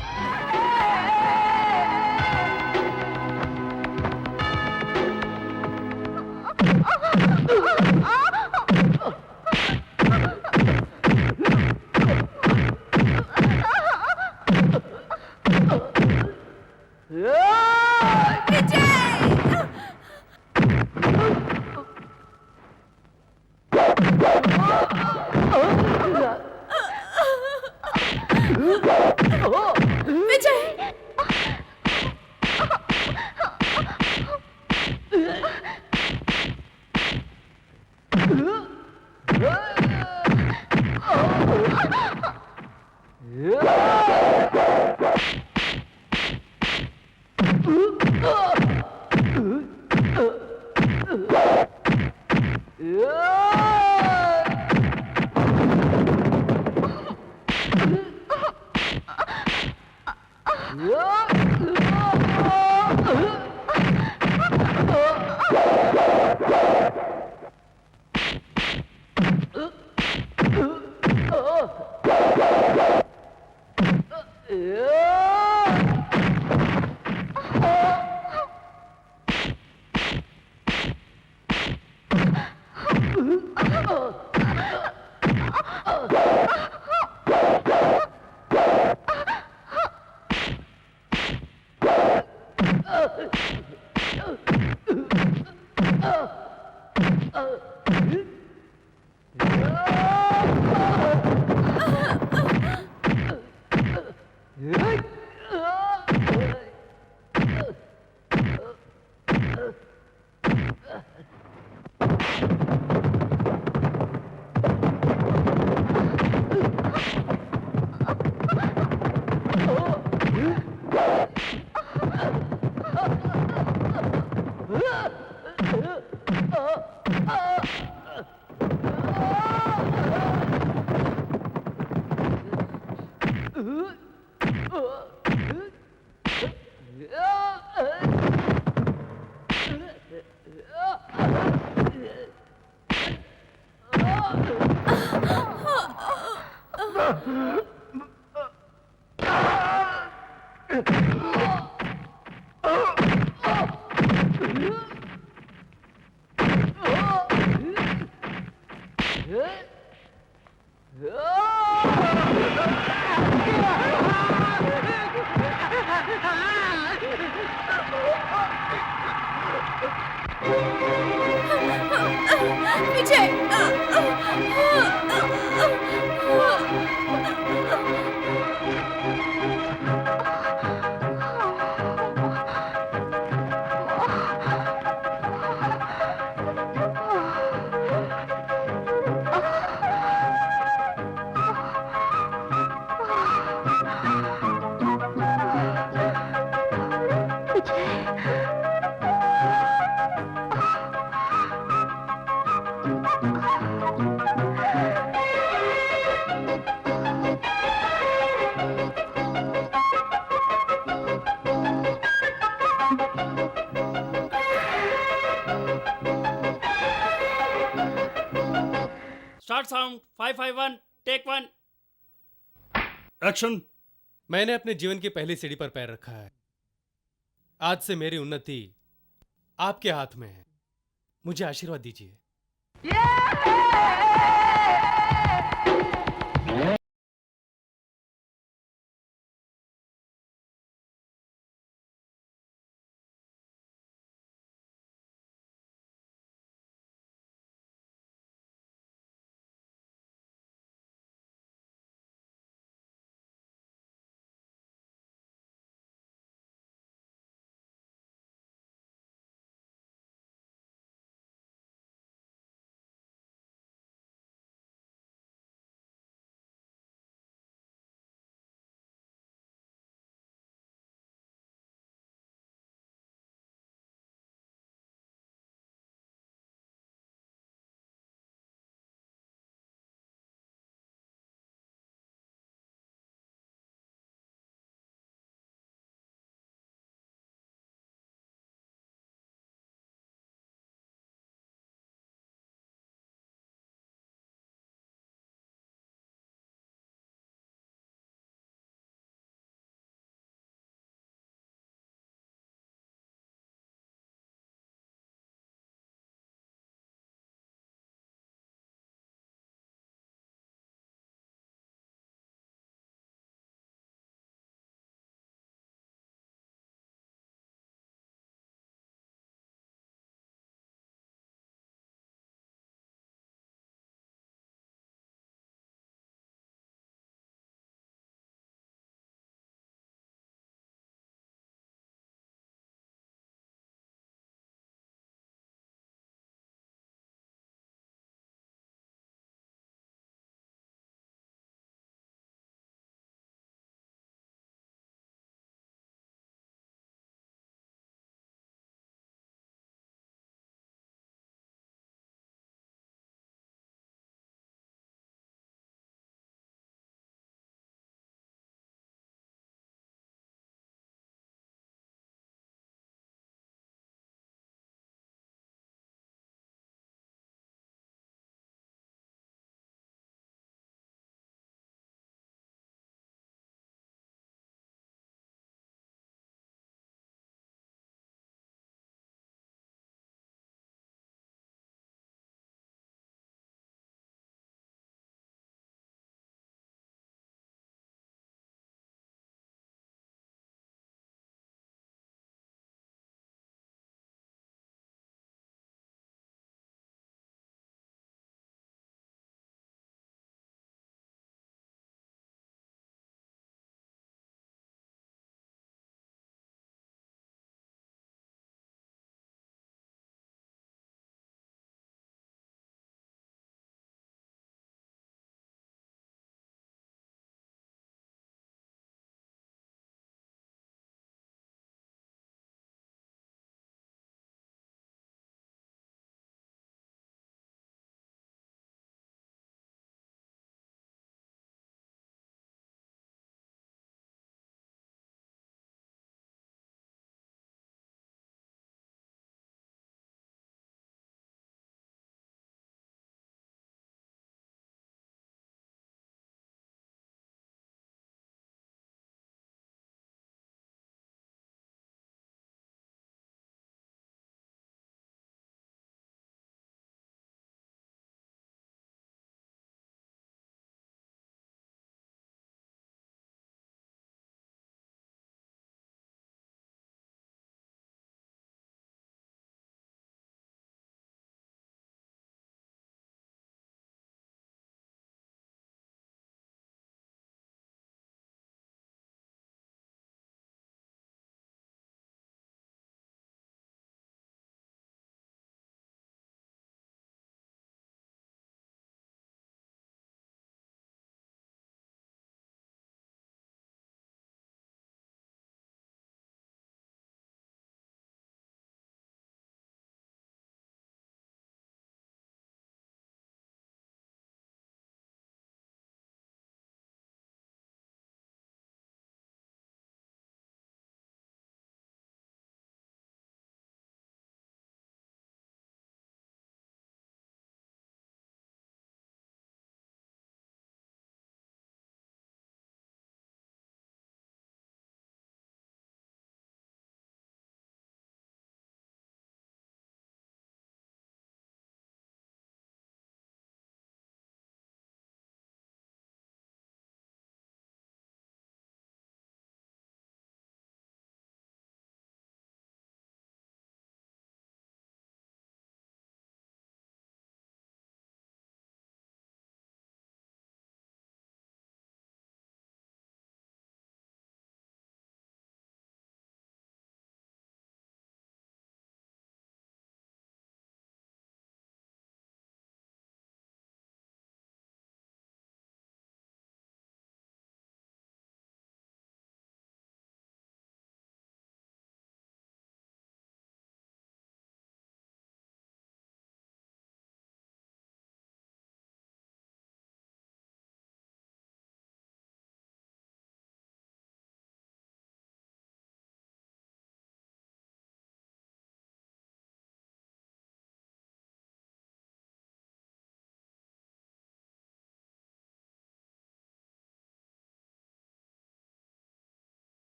Speaker 16: Vijay.
Speaker 11: Start sound 551 take 1 action.
Speaker 2: मैंने अपने जीवन की पहली सीढ़ी पर पैर रखा है। आज से मेरी उन्नति आपके हाथ में है। मुझे आशीर्वाद दीजिए।